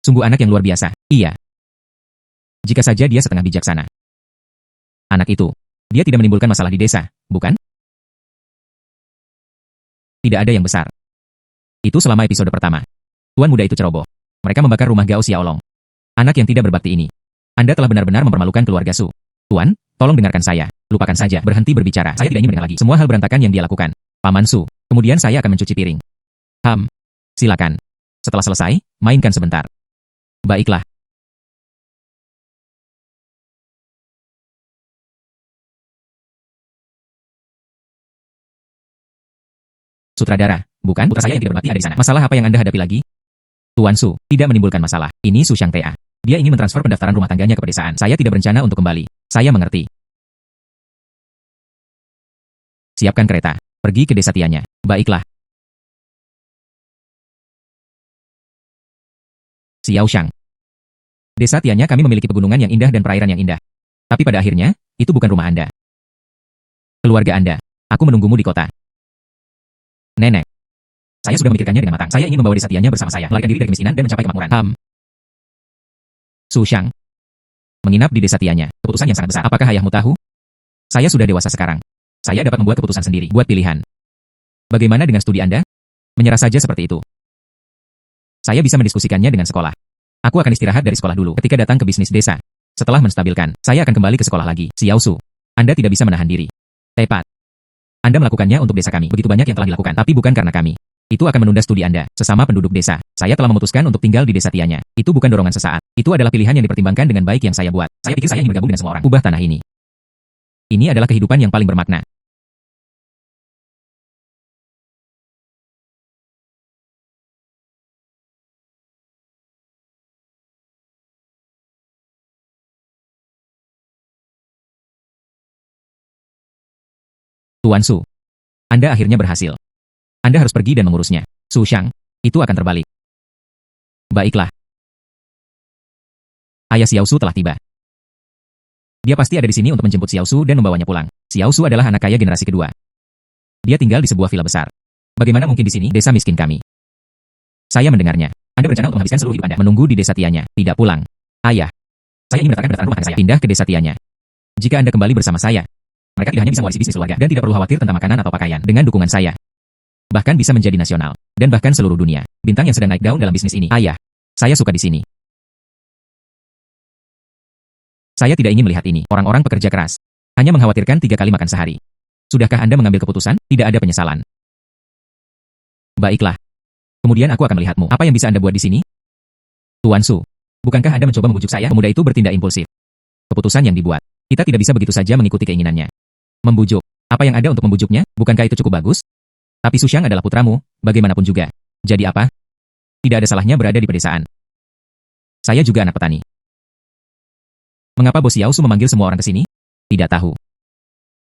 Sungguh anak yang luar biasa. Iya. Jika saja dia setengah bijaksana. Anak itu. Dia tidak menimbulkan masalah di desa, bukan? Tidak ada yang besar. Itu selama episode pertama. Tuan muda itu ceroboh. Mereka membakar rumah Gao Xiaolong. Anak yang tidak berbakti ini. Anda telah benar-benar mempermalukan keluarga Su. Tuan, tolong dengarkan saya. Lupakan saja. Berhenti berbicara. Saya tidak ingin mendengar lagi. Semua hal berantakan yang dia lakukan. Paman Su. Kemudian saya akan mencuci piring. Silakan. Setelah selesai, mainkan sebentar. Baiklah. Sutradara, bukan? Putra saya yang tidak berbakti ada di sana. Masalah apa yang Anda hadapi lagi? Tuan Su, tidak menimbulkan masalah. Ini Su Xiang Tea. Dia ingin mentransfer pendaftaran rumah tangganya ke pedesaan. Saya tidak berencana untuk kembali. Saya mengerti. Siapkan kereta. Pergi ke desa tianya. Baiklah. Xiao Shang. Desa tianya kami memiliki pegunungan yang indah dan perairan yang indah. Tapi pada akhirnya, itu bukan rumah Anda. Keluarga Anda. Aku menunggumu di kota. Nenek. Saya sudah memikirkannya dengan matang. Saya ingin membawa desa tianya bersama saya, melarikan diri dari kemiskinan dan mencapai kemakmuran. Su Xiang. Menginap di desa tianya. Keputusan yang sangat besar. Apakah ayahmu tahu? Saya sudah dewasa sekarang. Saya dapat membuat keputusan sendiri. Buat pilihan. Bagaimana dengan studi Anda? Menyerah saja seperti itu. Saya bisa mendiskusikannya dengan sekolah. Aku akan istirahat dari sekolah dulu ketika datang ke bisnis desa. Setelah menstabilkan, saya akan kembali ke sekolah lagi. Xiao Su, Anda tidak bisa menahan diri. Tepat. Anda melakukannya untuk desa kami. Begitu banyak yang telah dilakukan, tapi bukan karena kami. Itu akan menunda studi Anda. Sesama penduduk desa, saya telah memutuskan untuk tinggal di desa Tianya. Itu bukan dorongan sesaat. Itu adalah pilihan yang dipertimbangkan dengan baik yang saya buat. Saya pikir saya ingin bergabung dengan semua orang. Ubah tanah ini. Ini adalah kehidupan yang paling bermakna. Tuan Su, Anda akhirnya berhasil. Anda harus pergi dan mengurusnya. Su Shang, itu akan terbalik. Baiklah. Ayah Xiao Su telah tiba. Dia pasti ada di sini untuk menjemput Xiao Su dan membawanya pulang. Xiao Su adalah anak kaya generasi kedua. Dia tinggal di sebuah villa besar. Bagaimana mungkin di sini, desa miskin kami? Saya mendengarnya. Anda berencana untuk menghabiskan seluruh hidup Anda menunggu di desa Tianya, tidak pulang. Ayah, saya ingin menetapkan rumah tangga saya. Pindah ke desa Tianya. Jika Anda kembali bersama saya, mereka tidak hanya bisa mewarisi bisnis keluarga dan tidak perlu khawatir tentang makanan atau pakaian. Dengan dukungan saya, bahkan bisa menjadi nasional dan bahkan seluruh dunia. Bintang yang sedang naik daun dalam bisnis ini. Ayah, saya suka di sini. Saya tidak ingin melihat ini. Orang-orang pekerja keras hanya mengkhawatirkan 3 kali makan sehari. Sudahkah Anda mengambil keputusan? Tidak ada penyesalan. Baiklah. Kemudian aku akan melihatmu. Apa yang bisa Anda buat di sini? Tuan Su, bukankah Anda mencoba membujuk saya? Pemuda itu bertindak impulsif. Keputusan yang dibuat. Kita tidak bisa begitu saja mengikuti keinginannya. Membujuk. Apa yang ada untuk membujuknya? Bukankah itu cukup bagus? Tapi Su Shang adalah putramu, bagaimanapun juga. Jadi apa? Tidak ada salahnya berada di pedesaan. Saya juga anak petani. Mengapa Bos Xiao Su memanggil semua orang ke sini? Tidak tahu.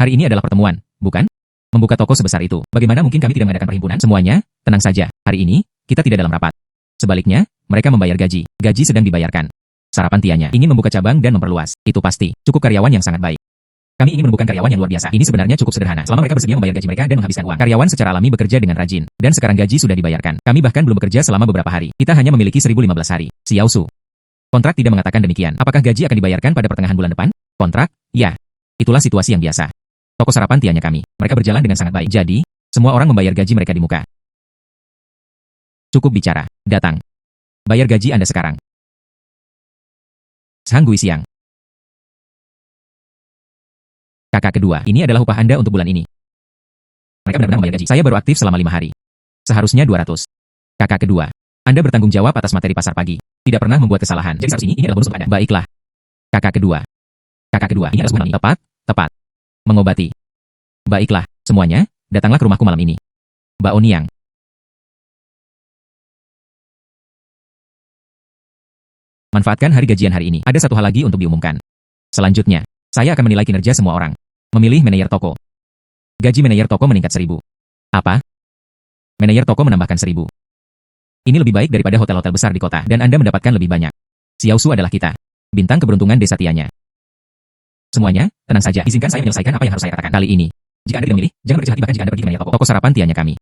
Hari ini adalah pertemuan, bukan? Membuka toko sebesar itu. Bagaimana mungkin kami tidak mengadakan perhimpunan? Semuanya, tenang saja. Hari ini, kita tidak dalam rapat. Sebaliknya, mereka membayar gaji. Gaji sedang dibayarkan. Sarapan Tianya ingin membuka cabang dan memperluas. Itu pasti. Cukup karyawan yang sangat baik. Kami ingin menumbuhkan karyawan yang luar biasa. Ini sebenarnya cukup sederhana. Selama mereka bersedia membayar gaji mereka dan menghabiskan uang. Karyawan secara alami bekerja dengan rajin. Dan sekarang gaji sudah dibayarkan. Kami bahkan belum bekerja selama beberapa hari. Kita hanya memiliki 1015 hari. Xiao Su. Kontrak tidak mengatakan demikian. Apakah gaji akan dibayarkan pada pertengahan bulan depan? Kontrak? Ya. Itulah situasi yang biasa. Toko sarapan Tianya kami. Mereka berjalan dengan sangat baik. Jadi, semua orang membayar gaji mereka di muka. Cukup bicara. Datang. Bayar gaji Anda sekarang. Sang Gui Siang. Kakak kedua, ini adalah upah Anda untuk bulan ini. Mereka benar-benar membayar gaji. Saya baru aktif selama 5 hari. Seharusnya 200. Kakak kedua, Anda bertanggung jawab atas materi pasar pagi. Tidak pernah membuat kesalahan. Jadi seharusnya ini adalah bonus untuk Anda. Baiklah. Kakak kedua. Kakak kedua, ini adalah sebuah ini. Tepat. Mengobati. Baiklah, semuanya, datanglah ke rumahku malam ini. Bao Niang. Manfaatkan hari gajian hari ini. Ada satu hal lagi untuk diumumkan. Selanjutnya, saya akan menilai kinerja semua orang. Memilih manajer toko. Gaji manajer toko meningkat 1000. Apa? Manajer toko menambahkan 1000. Ini lebih baik daripada hotel-hotel besar di kota, dan Anda mendapatkan lebih banyak. Xiao Su adalah kita. Bintang keberuntungan desa Tianya. Semuanya, tenang saja. Izinkan saya menyelesaikan apa yang harus saya katakan kali ini. Jika Anda tidak memilih, jangan berkecil hati bahkan jika Anda pergi ke manajer toko. Toko sarapan Tianya kami.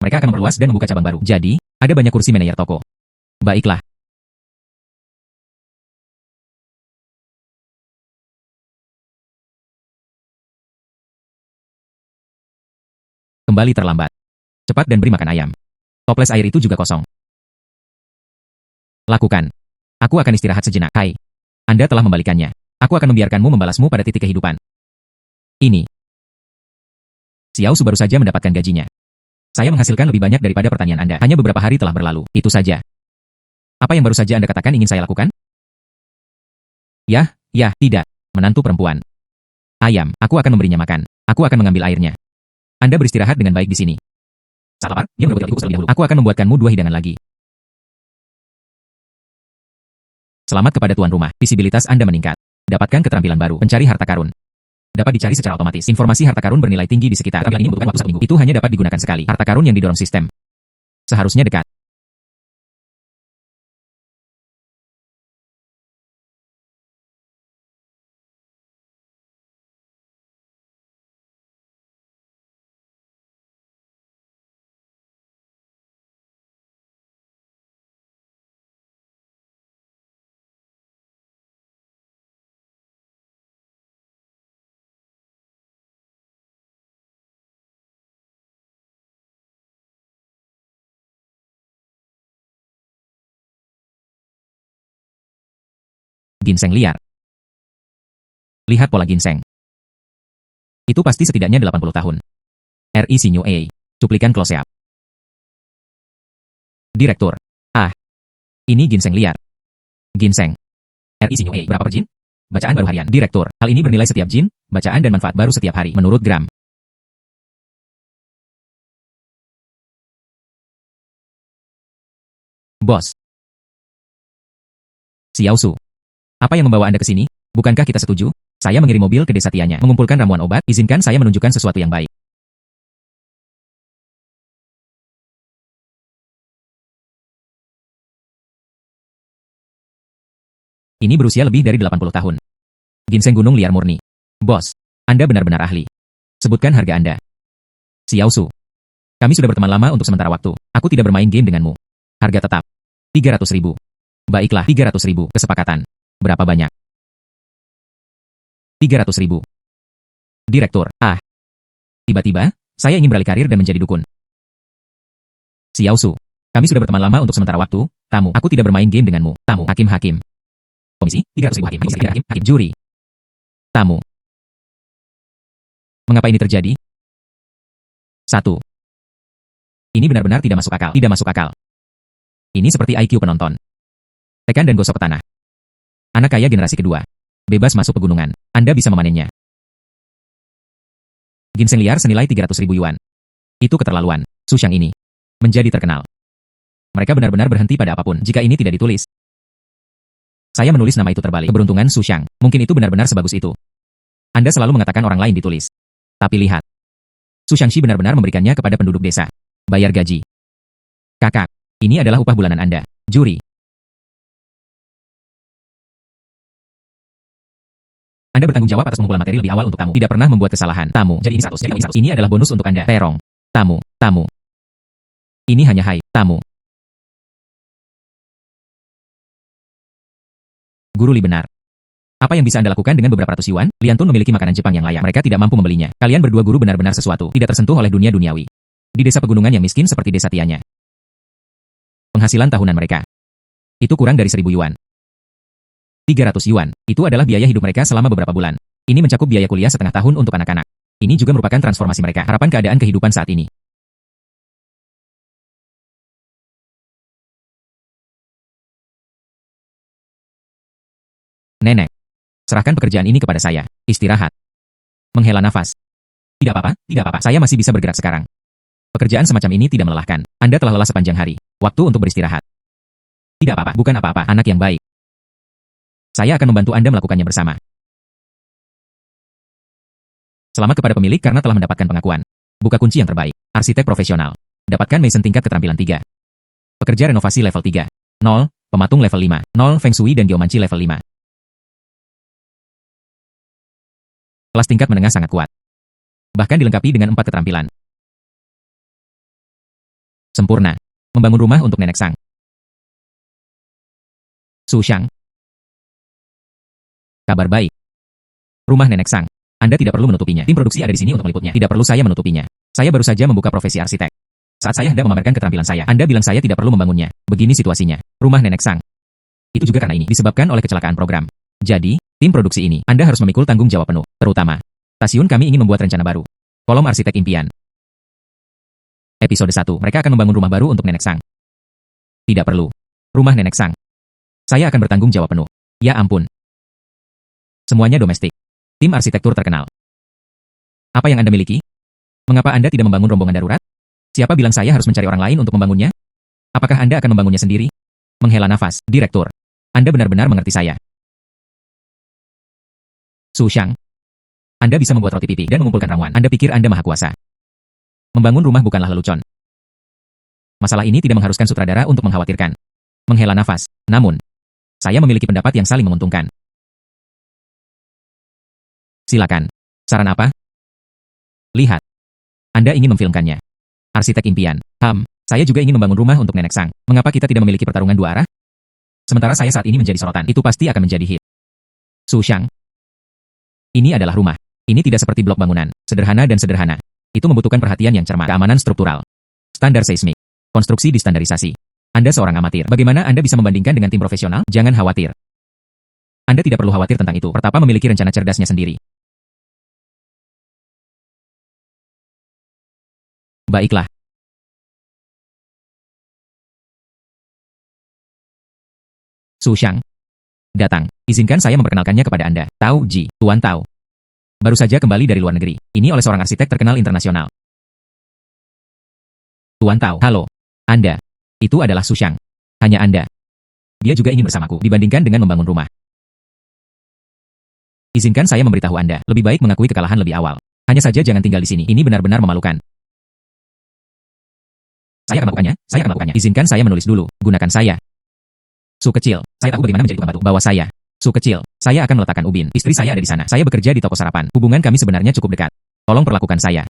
Mereka akan memperluas dan membuka cabang baru. Jadi, ada banyak kursi manajer toko. Baiklah. Kembali terlambat. Cepat dan beri makan ayam. Toples air itu juga kosong. Lakukan. Aku akan istirahat sejenak. Hai. Anda telah membalikannya. Aku akan membiarkanmu membalasmu pada titik kehidupan. Ini. Xiao Su baru saja mendapatkan gajinya. Saya menghasilkan lebih banyak daripada pertanian Anda. Hanya beberapa hari telah berlalu. Itu saja. Apa yang baru saja Anda katakan ingin saya lakukan? Tidak. Menantu perempuan. Ayam, aku akan memberinya makan. Aku akan mengambil airnya. Anda beristirahat dengan baik di sini. Saat lapar, dia merebut ibu terlebih dahulu. Aku akan membuatkanmu 2 hidangan lagi. Selamat kepada tuan rumah. Visibilitas Anda meningkat. Dapatkan keterampilan baru. Pencari harta karun. Dapat dicari secara otomatis. Informasi harta karun bernilai tinggi di sekitar. Keterampilan ini membutuhkan waktu 1 minggu. Itu hanya dapat digunakan sekali. Harta karun yang didorong sistem. Seharusnya dekat. Ginseng liar. Lihat pola ginseng. Itu pasti setidaknya 80 tahun. RI Sinyo A. Cuplikan close-up. Direktur. Ah. Ini ginseng liar. Ginseng. RI Sinyo A. Berapa per jin? Bacaan baru harian. Direktur. Hal ini bernilai setiap jin, bacaan dan manfaat baru setiap hari. Menurut Gram. Bos. Xiaosu. Apa yang membawa Anda ke sini? Bukankah kita setuju? Saya mengirim mobil ke desa Tianya, mengumpulkan ramuan obat, izinkan saya menunjukkan sesuatu yang baik. Ini berusia lebih dari 80 tahun. Ginseng gunung liar murni. Bos, Anda benar-benar ahli. Sebutkan harga Anda. Xiaosu. Kami sudah berteman lama untuk sementara waktu. Aku tidak bermain game denganmu. Harga tetap. 300.000. Baiklah, 300.000. Kesepakatan. Berapa banyak? 300.000. Direktur. Ah. Tiba-tiba, saya ingin beralih karir dan menjadi dukun. Xiaosu. Kami sudah berteman lama untuk sementara waktu. Tamu. Aku tidak bermain game denganmu. Tamu. Hakim. Komisi, 300.000 hakim. Komisi, hakim. Juri. Tamu. Mengapa ini terjadi? 1. Ini benar-benar tidak masuk akal. Tidak masuk akal. Ini seperti IQ penonton. Tekan dan gosok ke tanah. Anak kaya generasi kedua. Bebas masuk pegunungan. Anda bisa memanennya. Ginseng liar senilai 300.000 yuan. Itu keterlaluan. Sushang ini menjadi terkenal. Mereka benar-benar berhenti pada apapun jika ini tidak ditulis. Saya menulis nama itu terbalik. Keberuntungan Sushang. Mungkin itu benar-benar sebagus itu. Anda selalu mengatakan orang lain ditulis. Tapi lihat. Sushangshi benar-benar memberikannya kepada penduduk desa. Bayar gaji. Kakak, ini adalah upah bulanan Anda. Juri. Anda bertanggung jawab atas pengumpulan materi lebih awal untuk tamu. Tidak pernah membuat kesalahan. Tamu. Jadi ini 100. Ini adalah bonus untuk Anda. Terong. Tamu. Ini hanya hai. Tamu. Guru Li benar. Apa yang bisa Anda lakukan dengan beberapa ratus yuan? Liantun memiliki makanan Jepang yang layak. Mereka tidak mampu membelinya. Kalian berdua guru benar-benar sesuatu. Tidak tersentuh oleh dunia duniawi. Di desa pegunungan yang miskin seperti desa Tianya. Penghasilan tahunan mereka. Itu kurang dari 1.000 yuan. 300 yuan. Itu adalah biaya hidup mereka selama beberapa bulan. Ini mencakup biaya kuliah setengah tahun untuk anak-anak. Ini juga merupakan transformasi mereka. Harapan keadaan kehidupan saat ini. Nenek. Serahkan pekerjaan ini kepada saya. Istirahat. Menghela nafas. Tidak apa-apa. Saya masih bisa bergerak sekarang. Pekerjaan semacam ini tidak melelahkan. Anda telah lelah sepanjang hari. Waktu untuk beristirahat. Tidak apa-apa. Bukan apa-apa. Anak yang baik. Saya akan membantu Anda melakukannya bersama. Selamat kepada pemilik karena telah mendapatkan pengakuan. Buka kunci yang terbaik. Arsitek profesional. Dapatkan Mason tingkat keterampilan 3. Pekerja renovasi level 3. 0. Pematung level 5. 0. Feng Shui dan Geomanci level 5. Kelas tingkat menengah sangat kuat. Bahkan dilengkapi dengan 4 keterampilan. Sempurna. Membangun rumah untuk nenek Sang. Sushang. Kabar baik. Rumah nenek Sang. Anda tidak perlu menutupinya. Tim produksi ada di sini untuk meliputnya. Tidak perlu saya menutupinya. Saya baru saja membuka profesi arsitek. Saat saya hendak memamerkan keterampilan saya, Anda bilang saya tidak perlu membangunnya. Begini situasinya. Rumah nenek Sang. Itu juga karena ini disebabkan oleh kecelakaan program. Jadi, tim produksi ini, Anda harus memikul tanggung jawab penuh. Terutama, stasiun kami ingin membuat rencana baru. Kolom arsitek impian. Episode 1. Mereka akan membangun rumah baru untuk nenek Sang. Tidak perlu. Rumah nenek Sang. Saya akan bertanggung jawab penuh. Ya ampun. Semuanya domestik. Tim arsitektur terkenal. Apa yang Anda miliki? Mengapa Anda tidak membangun rombongan darurat? Siapa bilang saya harus mencari orang lain untuk membangunnya? Apakah Anda akan membangunnya sendiri? Menghela nafas. Direktur. Anda benar-benar mengerti saya. Sushang. Anda bisa membuat roti pipi dan mengumpulkan ramuan. Anda pikir Anda maha kuasa. Membangun rumah bukanlah lelucon. Masalah ini tidak mengharuskan sutradara untuk mengkhawatirkan. Menghela nafas. Namun, saya memiliki pendapat yang saling menguntungkan. Silakan. Saran apa? Lihat. Anda ingin memfilmkannya. Arsitek impian. Saya juga ingin membangun rumah untuk nenek Sang. Mengapa kita tidak memiliki pertarungan dua arah? Sementara saya saat ini menjadi sorotan. Itu pasti akan menjadi hit. Sushang. Ini adalah rumah. Ini tidak seperti blok bangunan. Sederhana dan sederhana. Itu membutuhkan perhatian yang cermat. Keamanan struktural. Standar seismik. Konstruksi distandarisasi. Anda seorang amatir. Bagaimana Anda bisa membandingkan dengan tim profesional? Jangan khawatir. Anda tidak perlu khawatir tentang itu. Pertapa memiliki rencana cerdasnya sendiri. Baiklah. Su Xiang. Datang. Izinkan saya memperkenalkannya kepada Anda. Tao Ji, Tuan Tao. Baru saja kembali dari luar negeri. Ini oleh seorang arsitek terkenal internasional. Tuan Tao. Halo. Anda. Itu adalah Su Xiang. Hanya Anda. Dia juga ingin bersamaku dibandingkan dengan membangun rumah. Izinkan saya memberitahu Anda, lebih baik mengakui kekalahan lebih awal. Hanya saja jangan tinggal di sini. Ini benar-benar memalukan. Saya akan melakukannya. Izinkan saya menulis dulu. Gunakan saya. Su kecil, saya tahu bagaimana menjadi tukang batu. Bawa saya. Su kecil, saya akan meletakkan ubin. Istri saya ada di sana. Saya bekerja di toko sarapan. Hubungan kami sebenarnya cukup dekat. Tolong perlakukan saya.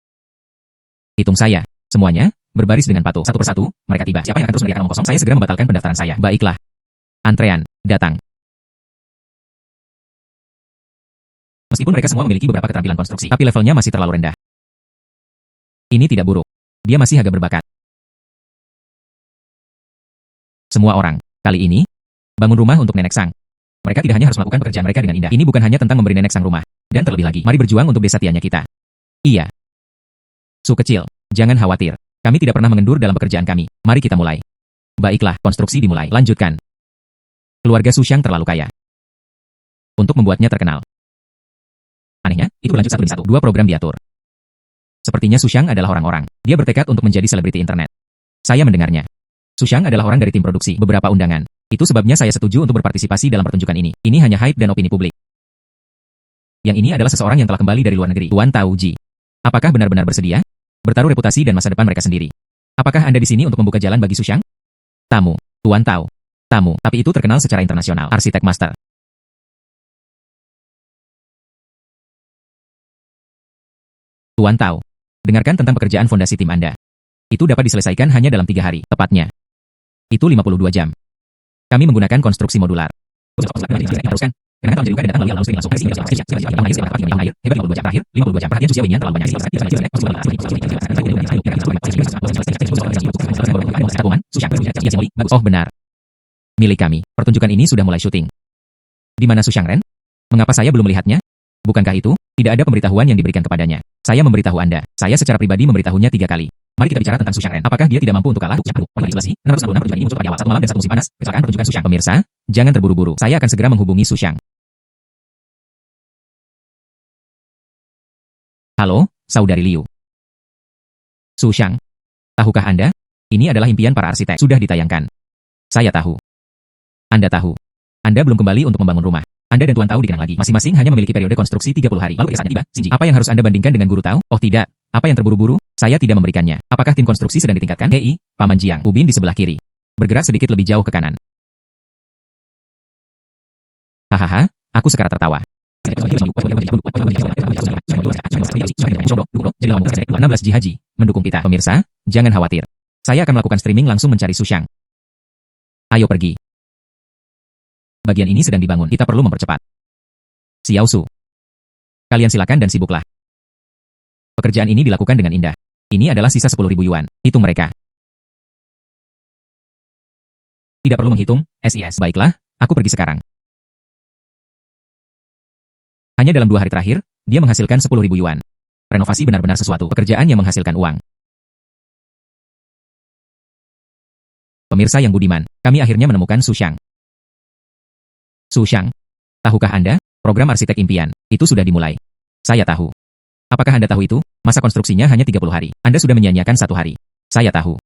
Hitung saya. Semuanya, berbaris dengan patuh. Satu persatu, mereka tiba. Siapa yang akan terus meneriakan omong kosong? Saya segera membatalkan pendaftaran saya. Baiklah. Antrean, datang. Meskipun mereka semua memiliki beberapa keterampilan konstruksi, tapi levelnya masih terlalu rendah. Ini tidak buruk. Dia masih agak berbakat. Semua orang, kali ini, bangun rumah untuk Nenek Sang. Mereka tidak hanya harus melakukan pekerjaan mereka dengan indah. Ini bukan hanya tentang memberi Nenek Sang rumah. Dan terlebih lagi, mari berjuang untuk desa Tianya kita. Iya. Su kecil, jangan khawatir. Kami tidak pernah mengendur dalam pekerjaan kami. Mari kita mulai. Baiklah, konstruksi dimulai. Lanjutkan. Keluarga Su Xiang terlalu kaya untuk membuatnya terkenal. Anehnya, itu berlanjut satu demi satu. Dua program diatur. Sepertinya Su Xiang adalah orang-orang. Dia bertekad untuk menjadi selebriti internet. Saya mendengarnya. Su Xiang adalah orang dari tim produksi beberapa undangan. Itu sebabnya saya setuju untuk berpartisipasi dalam pertunjukan ini. Ini hanya hype dan opini publik. Yang ini adalah seseorang yang telah kembali dari luar negeri. Tuan Tao Ji. Apakah benar-benar bersedia? Bertaruh reputasi dan masa depan mereka sendiri. Apakah Anda di sini untuk membuka jalan bagi Su Xiang? Tamu. Tuan Tao. Tamu. Tapi itu terkenal secara internasional. Arsitek master. Tuan Tao. Dengarkan tentang pekerjaan fondasi tim Anda. Itu dapat diselesaikan hanya dalam 3 hari, tepatnya. Itu 52 jam. Kami menggunakan konstruksi modular. Haruskan. Kenapa menjadi luka dan datang melalui alam listrik langsung? Air, hebat 52 jam terakhir, 52 jam perhatian Susia Winian terlalu banyak. Oh benar. Milik kami, pertunjukan ini sudah mulai syuting. Di mana Su Xiang Ren? Mengapa saya belum melihatnya? Bukankah itu? Tidak ada pemberitahuan yang diberikan kepadanya. Saya memberitahu Anda. Saya secara pribadi memberitahunya 3 kali. Mari kita bicara tentang Su Xiang Ren. Apakah dia tidak mampu untuk kalah? Pertunjukan ini muncul pada awal 1 malam dan 1 musim panas. Kecelakaan pertunjukan Su Xiang. Pemirsa, jangan terburu-buru. Saya akan segera menghubungi Su Xiang. Halo, Saudari Liu. Su Xiang. Tahukah Anda? Ini adalah impian para arsitek. Sudah ditayangkan. Saya tahu. Anda tahu. Anda belum kembali untuk membangun rumah. Anda dan Tuan Tao dikenang lagi. Masing-masing hanya memiliki periode konstruksi 30 hari. Lalu ketika saatnya tiba, Shinji. Apa yang harus Anda bandingkan dengan Guru Tao? Oh tidak. Apa yang terburu-buru? Saya tidak memberikannya. Apakah tim konstruksi sedang ditingkatkan? Hei, Paman Jiang. Ubin di sebelah kiri. Bergerak sedikit lebih jauh ke kanan. Hahaha, aku sekarang tertawa. 16 Ji Haji, mendukung kita. Pemirsa, jangan khawatir. Saya akan melakukan streaming langsung mencari Su Xiang. Ayo pergi. Bagian ini sedang dibangun. Kita perlu mempercepat. Xiao Su. Kalian silakan dan sibuklah. Pekerjaan ini dilakukan dengan indah. Ini adalah sisa 10.000 yuan. Hitung mereka. Tidak perlu menghitung, SIS. Baiklah, aku pergi sekarang. Hanya dalam 2 hari terakhir, dia menghasilkan 10.000 yuan. Renovasi benar-benar sesuatu pekerjaan yang menghasilkan uang. Pemirsa yang budiman, kami akhirnya menemukan Su Xiang. Su Xiang, tahukah Anda, program arsitek impian, itu sudah dimulai. Saya tahu. Apakah Anda tahu itu? Masa konstruksinya hanya 30 hari. Anda sudah menyia-nyiakan 1 hari. Saya tahu.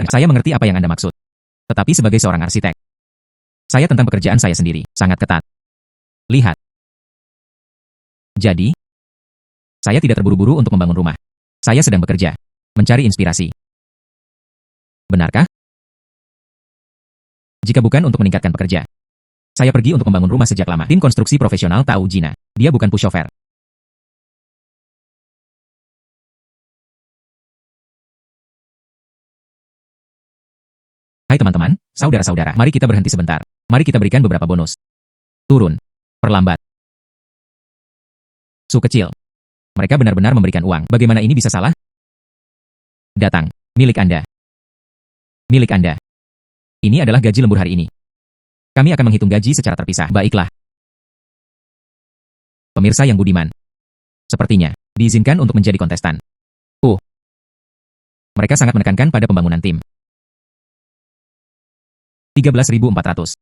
Saya mengerti apa yang Anda maksud. Tetapi sebagai seorang arsitek, saya tentang pekerjaan saya sendiri, sangat ketat. Lihat. Jadi, saya tidak terburu-buru untuk membangun rumah. Saya sedang bekerja, mencari inspirasi. Benarkah? Jika bukan untuk meningkatkan pekerja, saya pergi untuk membangun rumah sejak lama. Tim konstruksi profesional Tao Jina. Dia bukan pushover. Hai teman-teman, saudara-saudara, mari kita berhenti sebentar. Mari kita berikan beberapa bonus. Turun. Perlambat. Su kecil. Mereka benar-benar memberikan uang. Bagaimana ini bisa salah? Datang. Milik Anda. Milik Anda. Ini adalah gaji lembur hari ini. Kami akan menghitung gaji secara terpisah. Baiklah. Pemirsa yang budiman. Sepertinya, diizinkan untuk menjadi kontestan. Mereka sangat menekankan pada pembangunan tim. 13.400.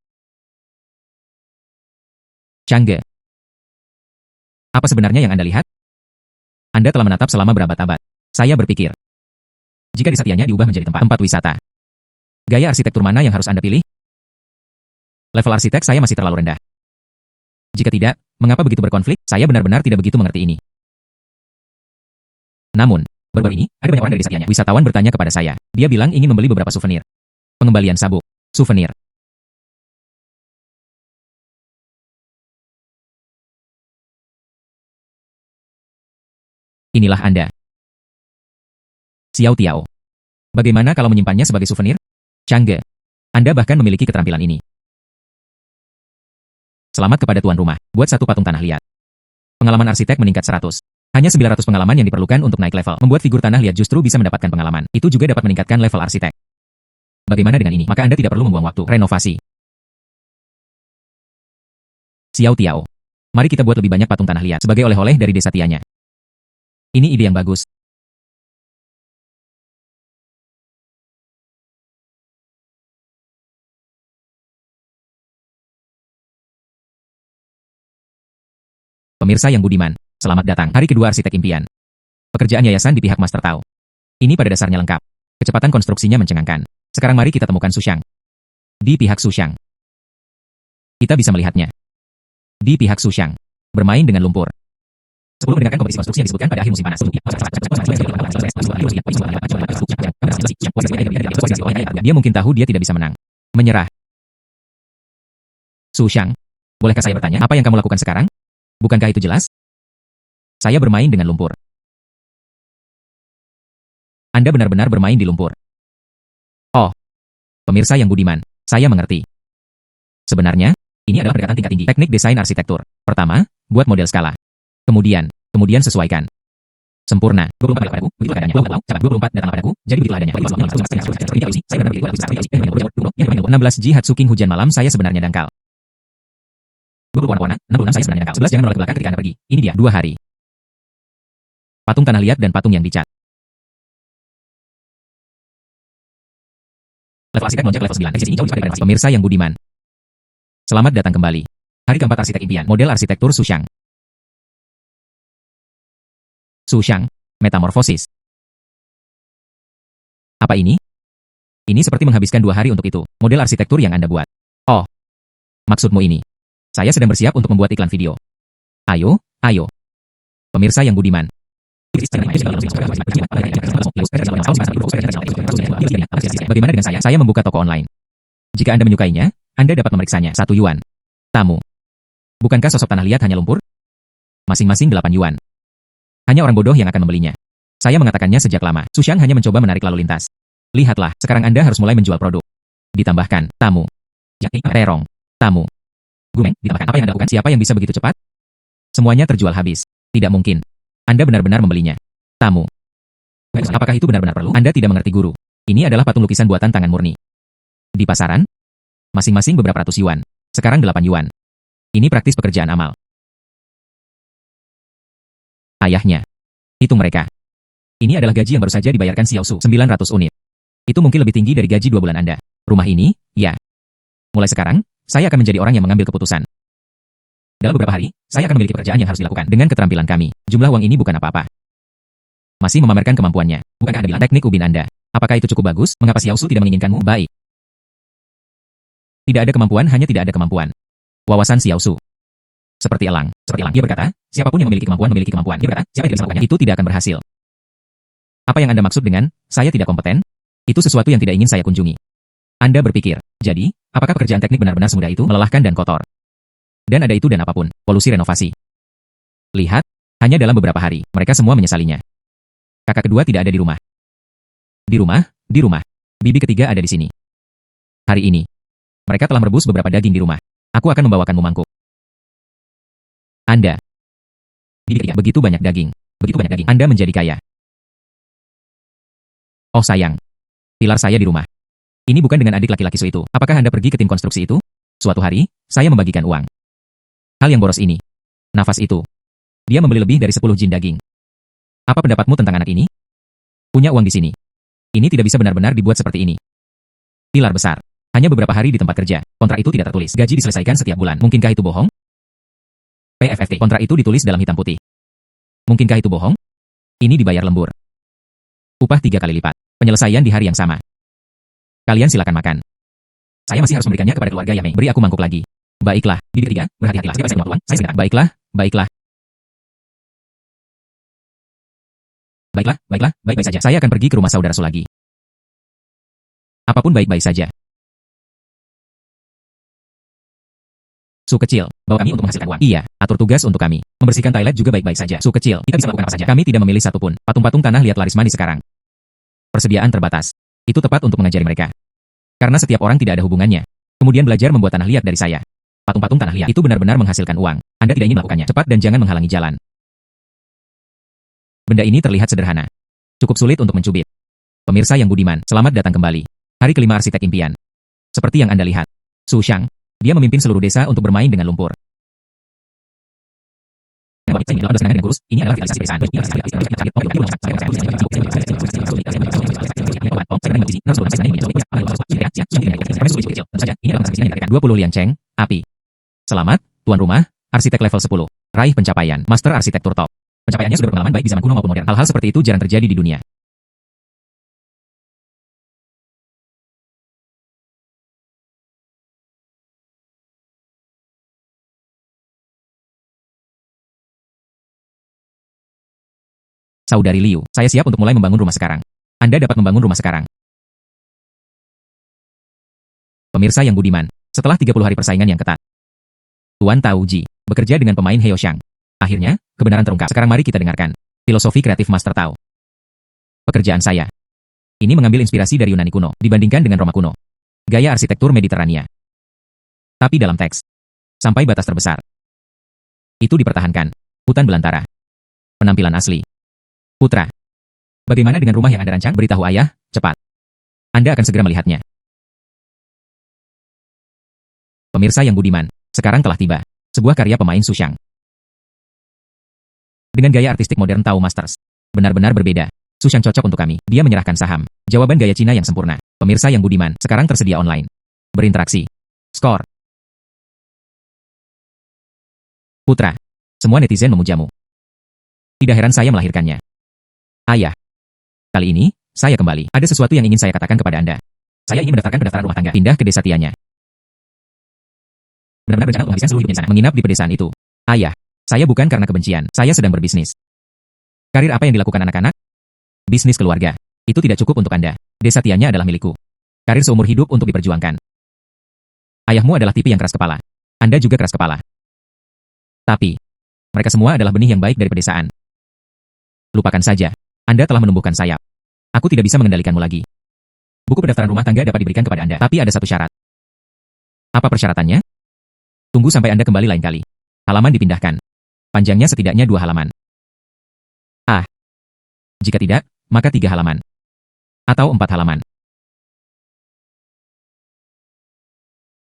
Changge. Apa sebenarnya yang Anda lihat? Anda telah menatap selama berabad-abad. Saya berpikir, jika Desa Tianya diubah menjadi tempat wisata, gaya arsitektur mana yang harus Anda pilih? Level arsitek saya masih terlalu rendah. Jika tidak, mengapa begitu berkonflik? Saya benar-benar tidak begitu mengerti ini. Namun, baru-baru ini, ada banyak orang dari Desa Tianya. Wisatawan bertanya kepada saya. Dia bilang ingin membeli beberapa souvenir. Pengembalian sabuk. Souvenir. Inilah Anda. Xiao Tiao. Bagaimana kalau menyimpannya sebagai souvenir? Changge. Anda bahkan memiliki keterampilan ini. Selamat kepada tuan rumah. Buat satu patung tanah liat. Pengalaman arsitek meningkat 100. Hanya 900 pengalaman yang diperlukan untuk naik level. Membuat figur tanah liat justru bisa mendapatkan pengalaman. Itu juga dapat meningkatkan level arsitek. Bagaimana dengan ini? Maka Anda tidak perlu membuang waktu. Renovasi. Xiao Tiao. Mari kita buat lebih banyak patung tanah liat sebagai oleh-oleh dari Desa Tianya. Ini ide yang bagus. Pemirsa yang budiman, selamat datang. Hari kedua arsitek impian. Pekerjaan yayasan di pihak Master Tao. Ini pada dasarnya lengkap. Kecepatan konstruksinya mencengangkan. Sekarang mari kita temukan Sushang. Di pihak Sushang. Kita bisa melihatnya. Di pihak Sushang. Bermain dengan lumpur. Sebelum mendengarkan kompetisi konstruksi yang disebutkan pada akhir musim panas. Dia mungkin tahu dia tidak bisa menang. Menyerah. Sushang, bolehkah saya bertanya, apa yang kamu lakukan sekarang? Bukankah itu jelas? Saya bermain dengan lumpur. Anda benar-benar bermain di lumpur. Oh, pemirsa yang budiman, saya mengerti. Sebenarnya, ini adalah pendekatan tingkat tinggi. Teknik desain arsitektur. Pertama, buat model skala. Kemudian sesuaikan. Sempurna. 24 padaku, begitu keadaannya. 24 datanglah padaku, jadi begitulah adanya. 16 Hatsuking hujan malam saya sebenarnya dangkal. 20 warna-warna, 66 saya sebenarnya dangkal. 11 jangan menolak ke belakang ketika Anda pergi. Ini dia, 2 hari. Patung tanah liat dan patung yang dicat. Level arsitek melonjak level 9. Sisi jauh pada renovasi. Pemirsa yang budiman. Selamat datang kembali. Hari keempat arsitek impian. Model arsitektur Sushang. Sushang. Metamorfosis. Apa ini? Ini seperti menghabiskan 2 hari untuk itu. Model arsitektur yang Anda buat. Oh. Maksudmu ini. Saya sedang bersiap untuk membuat iklan video. Ayo. Pemirsa yang budiman. Bagaimana dengan saya? Saya membuka toko online. Jika Anda menyukainya, Anda dapat memeriksanya. 1 yuan. Tamu. Bukankah sosok tanah liat hanya lumpur? Masing-masing 8 yuan. Hanya orang bodoh yang akan membelinya. Saya mengatakannya sejak lama. Sushang hanya mencoba menarik lalu lintas. Lihatlah, sekarang Anda harus mulai menjual produk. Ditambahkan, tamu. Terong. Tamu. Gumeng, ditambahkan apa yang Anda lakukan? Siapa yang bisa begitu cepat? Semuanya terjual habis. Tidak mungkin. Anda benar-benar membelinya. Tamu. Apakah itu benar-benar perlu? Anda tidak mengerti guru. Ini adalah patung lukisan buatan tangan murni. Di pasaran, masing-masing beberapa ratus yuan. Sekarang 8 yuan. Ini praktis pekerjaan amal. Ayahnya. Hitung mereka. Ini adalah gaji yang baru saja dibayarkan Xiao Su, 900 unit. Itu mungkin lebih tinggi dari gaji 2 bulan Anda. Rumah ini, ya. Mulai sekarang, saya akan menjadi orang yang mengambil keputusan. Dalam beberapa hari, saya akan memiliki pekerjaan yang harus dilakukan. Dengan keterampilan kami, jumlah uang ini bukan apa-apa. Masih memamerkan kemampuannya. Bukankah Anda bilang teknik ubin Anda? Apakah itu cukup bagus? Mengapa Xiao Su tidak menginginkanmu? Baik. Tidak ada kemampuan, hanya tidak ada kemampuan. Wawasan Xiao Su. Seperti elang. Dia berkata, siapapun yang memiliki kemampuan memiliki kemampuan. Dia berkata, siapa yang tidak bisa melakukannya, itu tidak akan berhasil. Apa yang Anda maksud dengan, saya tidak kompeten? Itu sesuatu yang tidak ingin saya kunjungi. Anda berpikir, jadi, apakah pekerjaan teknik benar-benar semudah itu? Melelahkan dan kotor. Dan ada itu dan apapun, polusi renovasi. Lihat, hanya dalam beberapa hari, mereka semua menyesalinya. Kakak kedua tidak ada di rumah. Di rumah. Bibi ketiga ada di sini. Hari ini, mereka telah merebus beberapa daging di rumah. Aku akan membawakanmu mangkuk. Anda. Bibi ketiga, begitu banyak daging. Anda menjadi kaya. Oh sayang. Pilar saya di rumah. Ini bukan dengan adik laki-laki Su itu. Apakah Anda pergi ke tim konstruksi itu? Suatu hari, saya membagikan uang. Hal yang boros ini. Nafas itu. Dia membeli lebih dari 10 jin daging. Apa pendapatmu tentang anak ini? Punya uang di sini. Ini tidak bisa benar-benar dibuat seperti ini. Pilar besar. Hanya beberapa hari di tempat kerja. Kontrak itu tidak tertulis. Gaji diselesaikan setiap bulan. Mungkinkah itu bohong? PFFT. Kontrak itu ditulis dalam hitam putih. Mungkinkah itu bohong? Ini dibayar lembur. Upah 3 kali lipat. Penyelesaian di hari yang sama. Kalian silakan makan. Saya masih harus memberikannya kepada keluarga Yamei. Beri aku mangkuk lagi. Baiklah, bibit ketiga, berhati-hatilah. Siapa saya uang? Saya sebentar. Baiklah, baiklah. Baiklah, baik-baik saja. Saya akan pergi ke rumah saudara Su lagi. Apapun baik-baik saja. Su kecil, bawa kami untuk menghasilkan uang. Iya, atur tugas untuk kami. Membersihkan toilet juga baik-baik saja. Su kecil, kita bisa melakukan apa saja. Kami tidak memilih satupun. Patung-patung tanah lihat laris manis sekarang. Persediaan terbatas. Itu tepat untuk mengajari mereka. Karena setiap orang tidak ada hubungannya. Kemudian belajar membuat tanah liat dari saya. Patung-patung tanah liat itu benar-benar menghasilkan uang. Anda tidak ingin melakukannya. Cepat dan jangan menghalangi jalan. Benda ini terlihat sederhana. Cukup sulit untuk mencubit. Pemirsa yang budiman, selamat datang kembali. Hari kelima arsitek impian. Seperti yang Anda lihat. Su Xiang. Dia memimpin seluruh desa untuk bermain dengan lumpur. Ini adalah vitalisasi pedesaan. Ini adalah 20 liang ceng, api. Selamat, tuan rumah, arsitek level 10. Raih pencapaian, master arsitektur top. Pencapaiannya sudah berpengalaman baik di zaman kuno maupun modern. Hal-hal seperti itu jarang terjadi di dunia. Saudari Liu, saya siap untuk mulai membangun rumah sekarang. Anda dapat membangun rumah sekarang. Pemirsa yang budiman, setelah 30 hari persaingan yang ketat, Tuan Tao Ji bekerja dengan pemain Heo Xiang. Akhirnya, kebenaran terungkap. Sekarang mari kita dengarkan filosofi kreatif Master Tao. Pekerjaan saya. Ini mengambil inspirasi dari Yunani kuno dibandingkan dengan Roma kuno. Gaya arsitektur Mediterania. Tapi dalam teks, sampai batas terbesar. Itu dipertahankan. Hutan belantara. Penampilan asli. Putra. Bagaimana dengan rumah yang Anda rancang? Beritahu ayah, cepat. Anda akan segera melihatnya. Pemirsa yang budiman, sekarang telah tiba. Sebuah karya pemain Su Xiang. Dengan gaya artistik modern Tao Masters. Benar-benar berbeda. Su Xiang cocok untuk kami. Dia menyerahkan saham. Jawaban gaya Cina yang sempurna. Pemirsa yang budiman, sekarang tersedia online. Berinteraksi. Skor. Putra. Semua netizen memujamu. Tidak heran saya melahirkannya. Ayah. Kali ini, saya kembali. Ada sesuatu yang ingin saya katakan kepada Anda. Saya ingin mendaftarkan pendaftaran rumah tangga. Pindah ke desa Tianya. Benar-benar berencana untuk menghabiskan seluruh hidupnya di sana. Menginap di pedesaan itu. Ayah. Saya bukan karena kebencian. Saya sedang berbisnis. Karir apa yang dilakukan anak-anak? Bisnis keluarga. Itu tidak cukup untuk Anda. Desa Tianya adalah milikku. Karir seumur hidup untuk diperjuangkan. Ayahmu adalah tipe yang keras kepala. Anda juga keras kepala. Tapi, mereka semua adalah benih yang baik dari pedesaan. Lupakan saja. Anda telah menumbuhkan sayap. Aku tidak bisa mengendalikanmu lagi. Buku pendaftaran rumah tangga dapat diberikan kepada Anda. Tapi ada satu syarat. Apa persyaratannya? Tunggu sampai Anda kembali lain kali. Halaman dipindahkan. Panjangnya setidaknya 2 halaman. Jika tidak, maka 3 halaman. Atau 4 halaman.